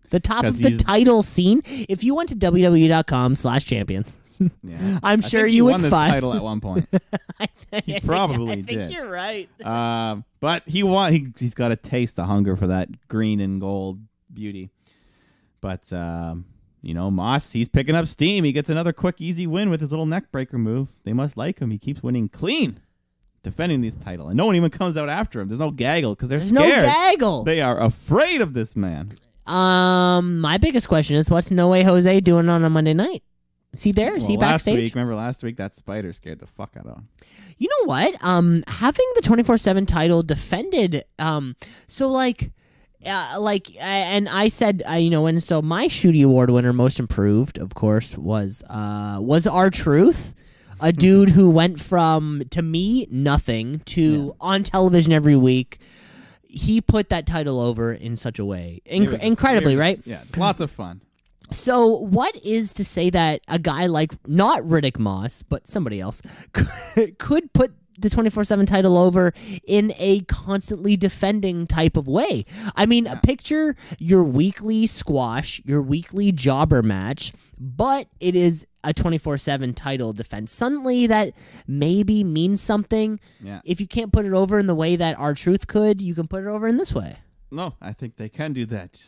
The top of the title scene. If you went to WWE.com/champions, yeah. I'm sure you would find this title at one point. He probably did. I think you're right. But he's got a taste of hunger for that green and gold beauty. But. Moss, he's picking up steam. He gets another quick, easy win with his little neck breaker move. They must like him. He keeps winning clean, defending this title. And no one even comes out after him. There's no gaggle because they're scared. No gaggle. They are afraid of this man. My biggest question is, what's No Way Jose doing on a Monday night? Is he there? Is he backstage? Remember last week, that spider scared the fuck out of him. You know what? Having the 24/7 title defended, and I said, and so my Shooty Award winner, most improved, of course, was R-Truth, a dude who went from, to me, nothing to on television every week. He put that title over in such a way, incredibly, right? Yeah, it's lots of fun. So what is to say that a guy like, not Riddick Moss, but somebody else, could put the 24/7 title over in a constantly defending type of way? I mean, picture your weekly squash, your weekly jobber match, but it is a 24/7 title defense. Suddenly that maybe means something. Yeah. If you can't put it over in the way that R-Truth could, you can put it over in this way. No, I think they can do that.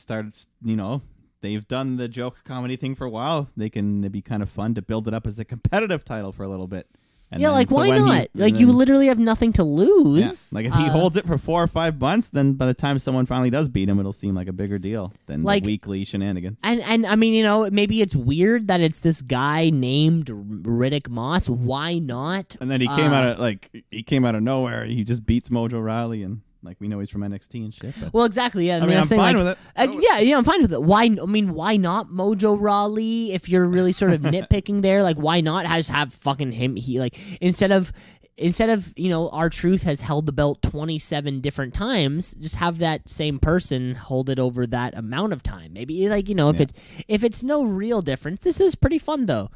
They've done the joke comedy thing for a while. It'd be kind of fun to build it up as a competitive title for a little bit. And why not? You literally have nothing to lose. Yeah. If he holds it for 4 or 5 months, then by the time someone finally does beat him, it'll seem like a bigger deal than the weekly shenanigans. And I mean, maybe it's weird that it's this guy named Riddick Moss. Why not? And then he came out of nowhere. He just beats Mojo Rawley and. We know he's from NXT and shit. But. Well, exactly. Yeah, I'm fine with it. I'm fine with it. Why not Mojo Rawley? If you're really sort of nitpicking there, why not have fucking him? He instead of R-Truth has held the belt 27 different times, just have that same person hold it over that amount of time. Maybe if it's no real difference, this is pretty fun though.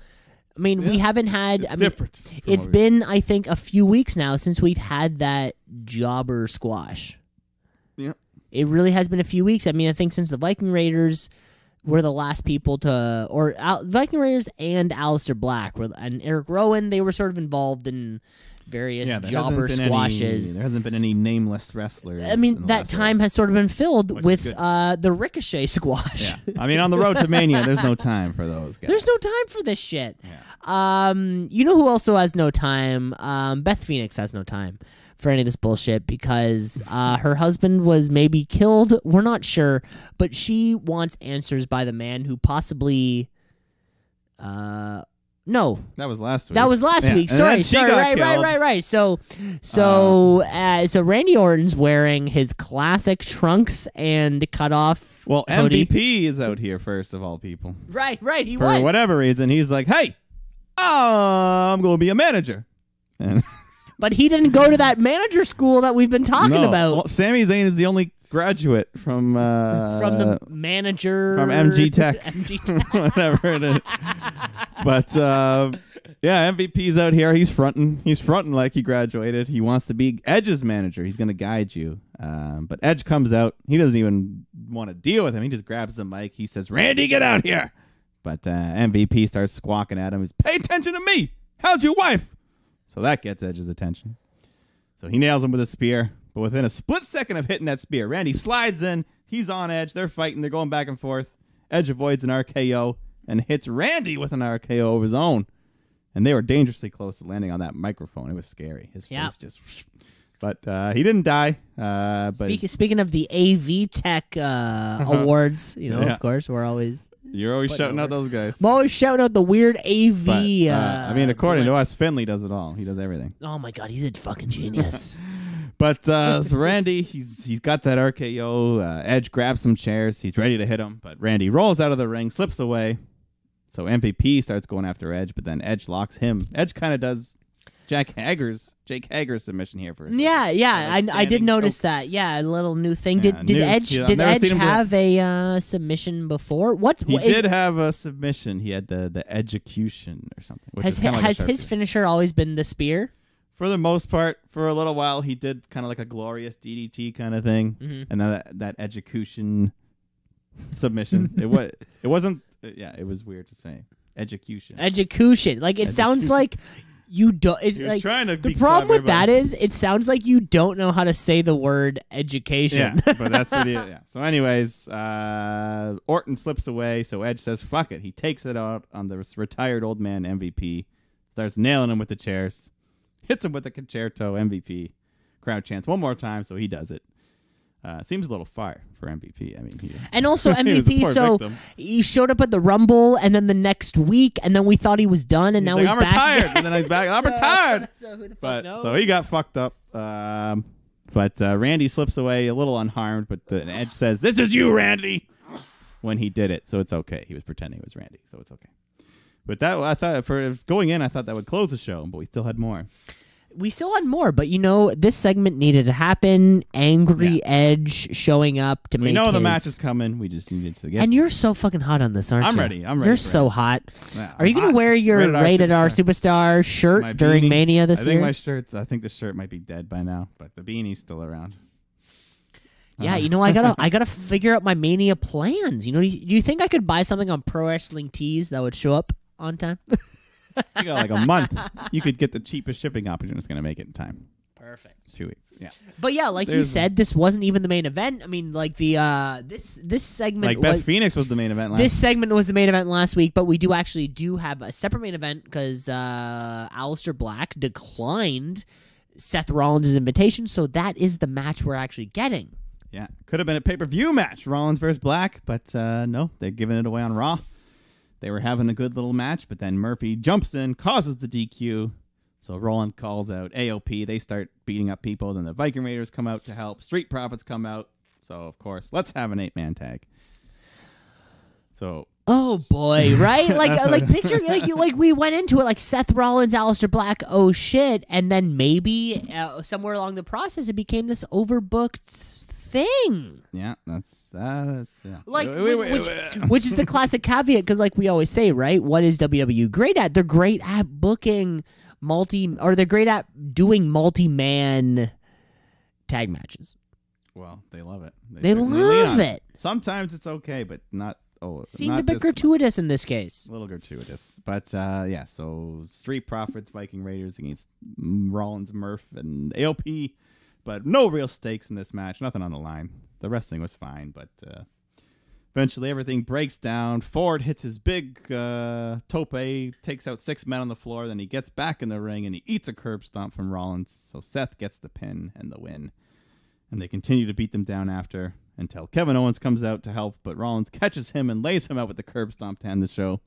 I mean, we haven't had... different. It's been, I think, a few weeks now since we've had that jobber squash. Yeah. It really has been a few weeks. I mean, I think since the Viking Raiders were the last people to... Viking Raiders and Aleister Black and Eric Rowan, they were sort of involved in various jobber squashes. There hasn't been any nameless wrestlers. I mean, that time has sort of been filled with the Ricochet squash. Yeah. I mean, on the road to Mania, there's no time for those guys. There's no time for this shit. Yeah. You know who also has no time? Beth Phoenix has no time. for any of this bullshit because her husband was maybe killed. We're not sure, but she wants answers by the man who possibly. No, that was last week. That was last week. Sorry. Right. So Randy Orton's wearing his classic trunks and cut off. Well, hoodie. MVP is out here first of all people. Right. He was. For whatever reason, he's like, "Hey, I'm going to be a manager." And but he didn't go to that manager school that we've been talking about. Well, Sami Zayn is the only graduate from the manager from MG Tech, whatever it is. But MVP's out here. He's fronting like he graduated. He wants to be Edge's manager. He's going to guide you. But Edge comes out. He doesn't even want to deal with him. He just grabs the mic. He says, "Randy, get out here." But MVP starts squawking at him. He's, "Pay attention to me. How's your wife?" So that gets Edge's attention. So he nails him with a spear. But within a split second of hitting that spear, Randy slides in. He's on Edge. They're fighting. They're going back and forth. Edge avoids an RKO and hits Randy with an RKO of his own. And they were dangerously close to landing on that microphone. It was scary. His face just... But he didn't die. Speaking of the AV Tech awards, of course, we're always... You're always shouting out those guys. I'm always shouting out the weird AV. But, according to us, Finley does it all. He does everything. Oh, my God. He's a fucking genius. But so Randy, he's got that RKO. Edge grabs some chairs. He's ready to hit him. But Randy rolls out of the ring, slips away. So MVP starts going after Edge, but then Edge locks him. Edge kind of does Jake Hager's submission here first. Yeah. I did notice that. Yeah, a little new thing. Did Edge have a submission before? He did have a submission. He had the execution or something. Has his finisher always been the spear? For the most part, for a little while, he did kind of like a glorious DDT kind of thing, and then that execution submission. It wasn't. Yeah, it was weird to say. Execution. Like it sounds like you don't. It's like trying to the problem with that is it sounds like you don't know how to say the word education. Yeah, but that's what he. Yeah. So, anyways, Orton slips away. So Edge says, "Fuck it." He takes it out on the retired old man MVP. Starts nailing him with the chairs. Hits him with the concerto. MVP. Crowd chants one more time, so he does it. Seems a little fire for MVP. I mean, and also MVP. So victim. He showed up at the Rumble, and then the next week, and then we thought he was done, and now he's back. I'm retired, and then he's back. I'm retired. So who the fuck knows? So he got fucked up. But Randy slips away a little unharmed. But Edge says, "This is you, Randy," when he did it. So it's okay. He was pretending it was Randy, so it's okay. But that I thought for going in, I thought that would close the show, but we still had more. But this segment needed to happen. Angry Edge showing up to make. We know the match is coming. We just needed to get. And you're so fucking hot on this, aren't you? I'm ready. You're so hot. Yeah, Are you going to wear your Rated R Superstar shirt during Mania this year? I think the shirt might be dead by now, but the beanie's still around. Yeah, I gotta figure out my Mania plans. Do you think I could buy something on Pro Wrestling Tees that would show up on time? You got like a month. You could get the cheapest shipping option. It's going to make it in time. Perfect. It's 2 weeks. Yeah. But yeah, like you said, this wasn't even the main event. I mean, like the this segment. Like Beth Phoenix was the main event last week. This segment was the main event last week, but we do have a separate main event because Aleister Black declined Seth Rollins' invitation, so that is the match we're actually getting. Yeah. Could have been a pay-per-view match, Rollins versus Black, but no, they're giving it away on Raw. They were having a good little match, but then Murphy jumps in, causes the DQ. So Rollins calls out AOP. They start beating up people. Then the Viking Raiders come out to help. Street Profits come out. So, of course, let's have an 8-man tag. So... Oh, boy, right? like picture, like we went into it like Seth Rollins, Aleister Black, oh, shit. And then maybe somewhere along the process, it became this overbooked thing. Yeah, that's yeah. Like, which is the classic caveat, because like we always say, right? What is WWE great at? They're great at booking they're great at doing multi-man tag matches. Well, they love it. They love it. Sometimes it's okay, but not. Seemed a bit gratuitous in this case. A little gratuitous. But, yeah, so Street Profits, Viking Raiders against Rollins, Murph, and AOP. But no real stakes in this match. Nothing on the line. The wrestling was fine, but Eventually, everything breaks down. Ford hits his big tope, takes out 6 men on the floor. Then he gets back in the ring, and he eats a curb stomp from Rollins. So Seth gets the pin and the win. And they continue to beat them down after until Kevin Owens comes out to help, but Rollins catches him and lays him out with the curb stomp to end the show.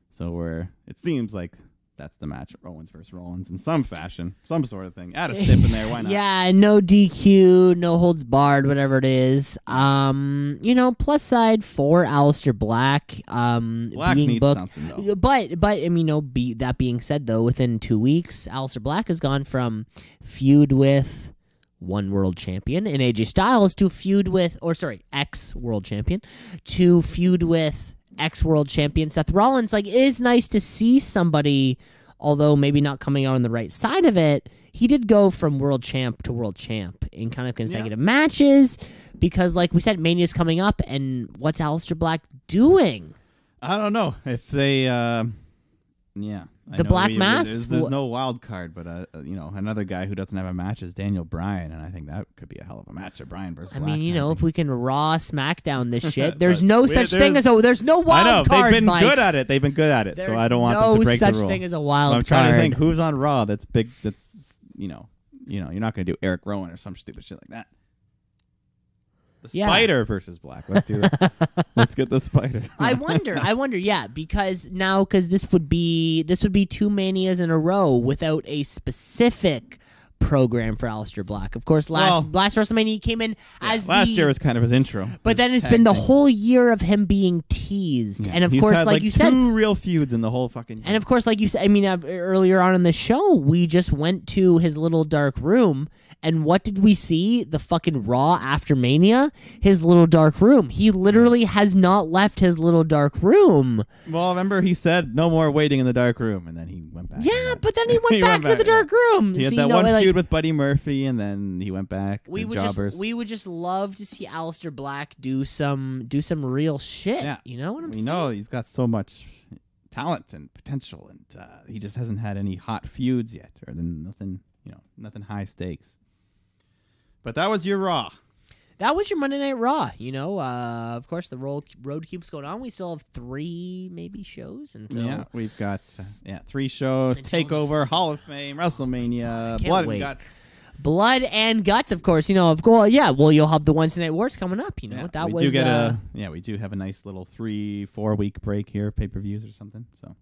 So it seems like that's the match, Owens versus Rollins in some fashion, some sort of thing. Add a stip in there, why not? Yeah, no DQ, no holds barred, whatever it is. Plus side for Aleister Black. Black being needs booked. something though. But that being said though, within 2 weeks, Aleister Black has gone from feud with one world champion in AJ Styles to feud with, ex-world champion, to feud with ex-world champion Seth Rollins. Like, it is nice to see somebody, although maybe not coming out on the right side of it, he did go from world champ to world champ in kind of consecutive matches, because like we said, Mania's coming up, and what's Aleister Black doing? I don't know if they The Black Mass? There's no wild card, but another guy who doesn't have a match is Daniel Bryan, and I think that could be a hell of a match of Bryan versus Black. If we can Raw SmackDown this shit, there's no such thing as there's no wild card. They've been good at it. They've been good at it. So I don't want them to break the rule. No such thing as a wild card. I'm trying to think who's on Raw that's big. That's you're not going to do Eric Rowan or some stupid shit like that. The Spider versus Black. Let's do that. Let's get the Spider. I wonder, yeah, because this would be 2 Manias in a row without a specific program for Aleister Black. Of course, last WrestleMania he came in as last year was kind of his intro. But then it's been the whole year of him being teased. Yeah. And of course, like you said, 2 real feuds in the whole fucking year. And of course, like you said, earlier on in the show, we just went to his little dark room, and what did we see? The fucking Raw after Mania? His little dark room. He literally has not left his little dark room. Well, remember he said no more waiting in the dark room, and then he went back. Yeah, but then he went back to the dark room. He had that one feud with Buddy Murphy, and then he went back to Jobbers. We would just love to see Aleister Black do some real shit. Yeah. You know what I'm saying? We know he's got so much talent and potential, and he just hasn't had any hot feuds yet, or nothing high stakes. But that was your Raw. That was your Monday Night Raw. Of course, the road keeps going on. We still have 3 maybe shows until. Yeah, we've got 3 shows: Takeover, Hall of Fame, WrestleMania, Blood and Guts. Blood and Guts, of course. You'll have the Wednesday Night Wars coming up. We do have a nice little 3-4 week break here, pay-per-views or something. So,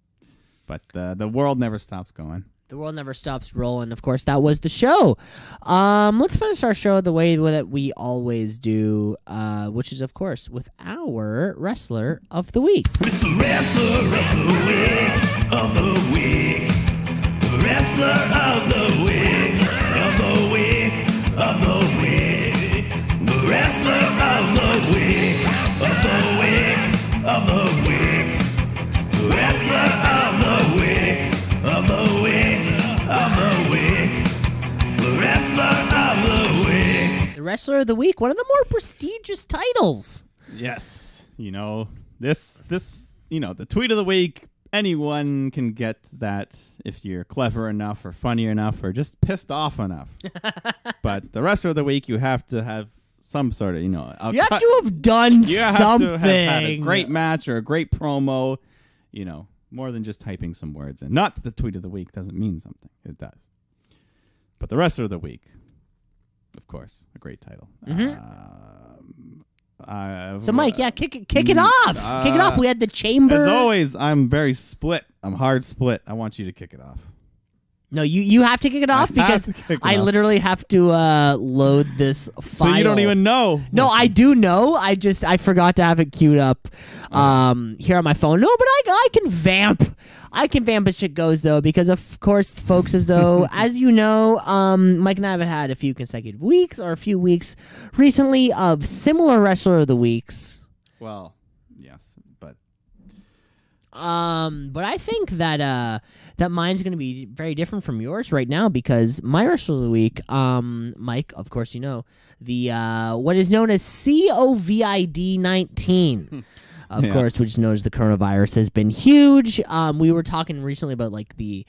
but the world never stops going. The world never stops rolling. Of course, that was the show. Let's finish our show the way that we always do, which is, of course, with our Wrestler of the Week. It's the Wrestler of the Week. Wrestler of the Week. Of the Week. Of the Week. The Wrestler of the Week. Of the Week. Of the Week. The Wrestler of the Week. Of the Week. Of the Week. The Wrestler of the Week. The Wrestler of the Week, one of the more prestigious titles. Yes. This the Tweet of the Week, anyone can get that if you're clever enough or funny enough or just pissed off enough. But the Wrestler of the Week, you have to have some sort of, you have to have done something. You have to have had a great match or a great promo, more than just typing some words in. Not that the Tweet of the Week doesn't mean something. It does. But the Wrestler of the Week, of course, a great title. So, Mike, kick it off. Kick it off. We had the Chamber. As always, I'm very split. I'm hard split. I want you to kick it off. No, you have to kick it off because I literally have to load this file. So you don't even know? No, I do know. I forgot to have it queued up here on my phone. No, but I can vamp. I can vamp as shit goes, though, because, of course, folks, as you know, Mike and I have had a few consecutive weeks or a few weeks recently of similar Wrestler of the Weeks. Well, yes, but I think that mine's going to be very different from yours right now because my Wrestler of the Week, Mike, of course you know, the what is known as COVID-19. Of course, which knows the coronavirus has been huge. We were talking recently about like the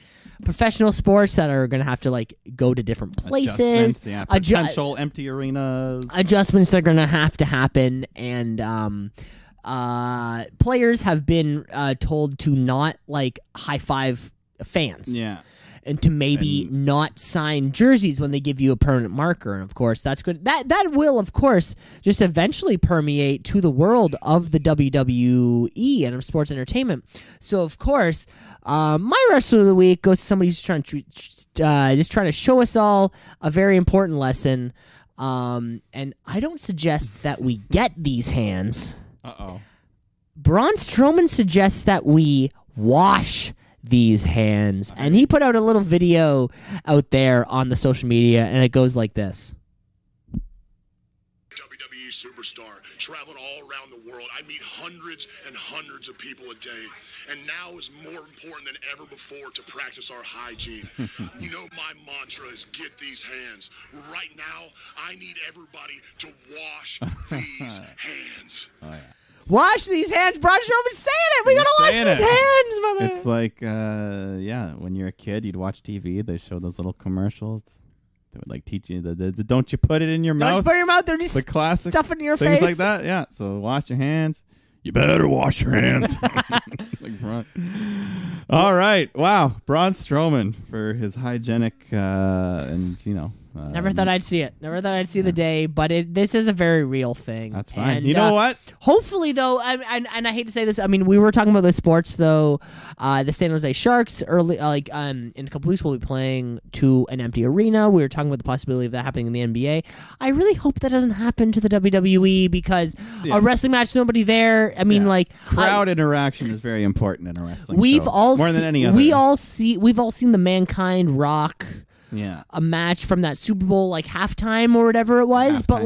professional sports that are going to have to go to different places. Potential empty arenas. Adjustments that are going to happen. And players have been told to not like high five fans. Yeah. And to maybe not sign jerseys when they give you a permanent marker. And, of course, that's good. That will, of course, just eventually permeate to the world of the WWE and of sports entertainment. So, of course, my wrestler of the week goes to somebody who's trying to show us all a very important lesson. And I don't suggest that we get these hands. Uh-oh. Braun Strowman suggests that we wash these hands, and he put out a little video out there on the social media, and it goes like this. WWE superstar, traveling all around the world. I meet hundreds and hundreds of people a day, and now is more important than ever before to practice our hygiene. You know, my mantra is get these hands. Right now, I need everybody to wash these hands. Oh, yeah. Wash these hands. Braun Strowman's saying it. We gotta wash these hands, mother. It's like, when you're a kid, you'd watch TV. They show those little commercials. They would like teach you the don't you put it in your mouth. Don't you put it in your mouth. They're just the classic stuff in your things face. like that. Yeah. So wash your hands. You better wash your hands. Like Braun. All right. Wow. Braun Strowman for his hygienic and never thought I'd see it. Never thought I'd see the day, but this is a very real thing. That's fine. And, you know what? Hopefully, though, and I hate to say this, I mean, we were talking about the sports, though. The San Jose Sharks, in a couple weeks, will be playing to an empty arena. We were talking about the possibility of that happening in the NBA. I really hope that doesn't happen to the WWE because a wrestling match, nobody there. I mean, crowd interaction is very important in a wrestling we've show. all More than any other. we've all seen the Mankind Rock. Yeah, a match from that Super Bowl halftime or whatever it was, but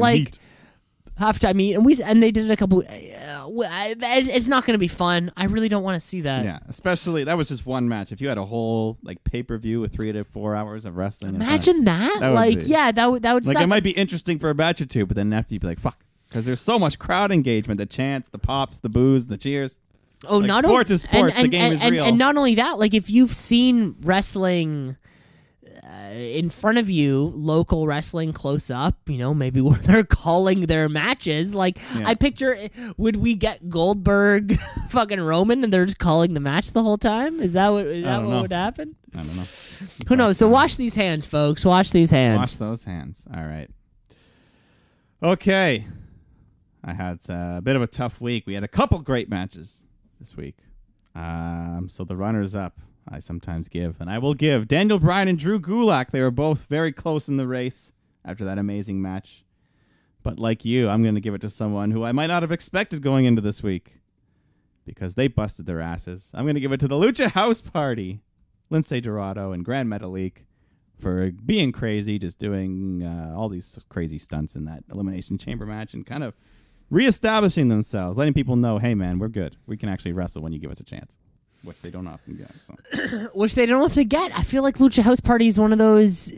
halftime meet, and they did it a couple. It's not going to be fun. I really don't want to see that. Yeah, especially that was just one match. If you had a whole pay-per-view with 3 to 4 hours of wrestling, imagine that. That would suck. It might be interesting for a match or two, but then after you'd be like, fuck, because there's so much crowd engagement, the chants, the pops, the boos, the cheers. Oh, sports is sports. The game is real. And not only that, if you've seen wrestling in front of you, local wrestling close up, maybe where they're calling their matches. I picture, would we get Goldberg fucking Roman and they're just calling the match the whole time? Is that what would happen? I don't know. Who knows? So wash these hands, folks. Wash these hands. Wash those hands. All right. Okay. I had a bit of a tough week. We had a couple great matches this week. So the runners up I sometimes give, and I will give Daniel Bryan and Drew Gulak. They were both very close in the race after that amazing match. But like you, I'm going to give it to someone who I might not have expected going into this week because they busted their asses. I'm going to give it to the Lucha House Party, Lince Dorado and Grand Metalik, for being crazy, just doing all these crazy stunts in that Elimination Chamber match and kind of reestablishing themselves, letting people know, hey, man, we're good. We can actually wrestle when you give us a chance. Which they don't often get. So. Which they don't often get. I feel like Lucha House Party is one of those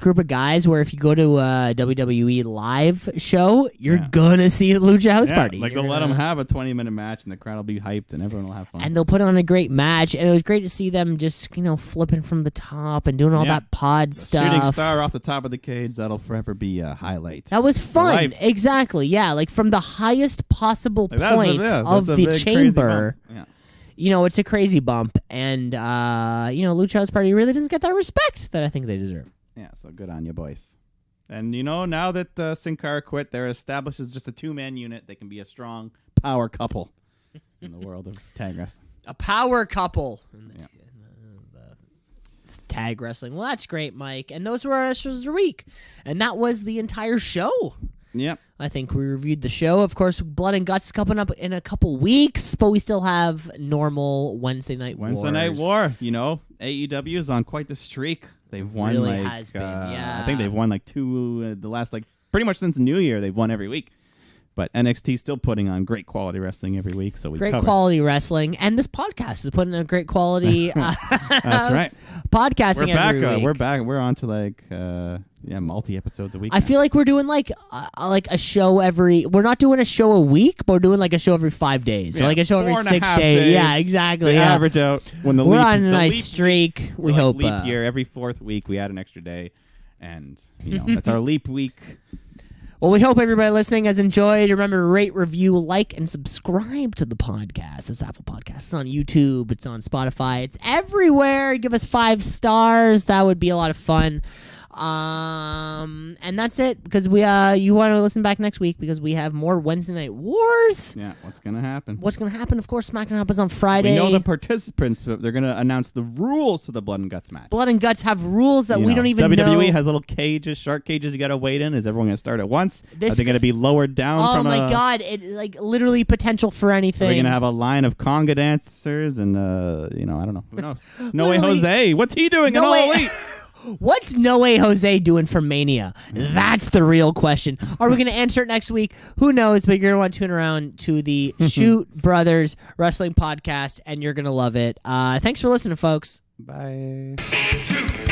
group of guys where if you go to a WWE live show, you're gonna see the Lucha House Party. They'll let them have a 20-minute match and the crowd will be hyped and everyone will have fun. And they'll put on a great match. And it was great to see them just, flipping from the top and doing all that pod stuff. Shooting star off the top of the cage, that'll forever be a highlight. That was fun. Exactly. Yeah, from the highest possible point of the chamber. It's a crazy bump, and Lucha House Party really doesn't get that respect that I think they deserve. Yeah, so good on you, boys. And now that Sin Cara quit, they're established as just a 2-man unit. They can be a strong power couple in the world of tag wrestling. A power couple in the tag wrestling. Well, that's great, Mike. And those were our shows of the week, and that was the entire show. Yep. I think we reviewed the show. Of course, Blood and Guts is coming up in a couple weeks, but we still have normal Wednesday Night War. AEW is on quite the streak. They've won really has been, I think they've won 2 the last pretty much since New Year. They've won every week. But NXT still putting on great quality wrestling every week. So we great quality wrestling, and this podcast is putting on great quality. That's right. Podcasting. Every week. We're back. We're on to multi episodes a week. I feel like we're doing a show every. We're not doing a show a week, but we're doing a show every 5 days, or a show every 6 days. Yeah, exactly. They average out when we're on a nice streak. We hope leap year every 4th week we add an extra day, and that's our leap week. Well, we hope everybody listening has enjoyed. Remember to rate, review, like, and subscribe to the podcast. It's Apple Podcasts. It's on YouTube. It's on Spotify. It's everywhere. Give us 5 stars. That would be a lot of fun. And that's it, because you want to listen back next week because we have more Wednesday Night Wars. Yeah, what's gonna happen? Of course, SmackDown happens on Friday. We know the participants, but they're gonna announce the rules to the Blood and Guts match. Blood and Guts have rules that we don't even know. WWE has little cages, shark cages you gotta wait in. Is everyone gonna start at once? Are they gonna be lowered down? Oh my god, it literally potential for anything. Are we gonna have a line of conga dancers and I don't know. Who knows? No Way Jose, what's he doing in All Elite? What's No Way Jose doing for Mania? That's the real question. Are we going to answer it next week? Who knows? But you're going to want to tune around to the Shoot Brothers Wrestling Podcast, and you're going to love it. Thanks for listening, folks. Bye. Shoot.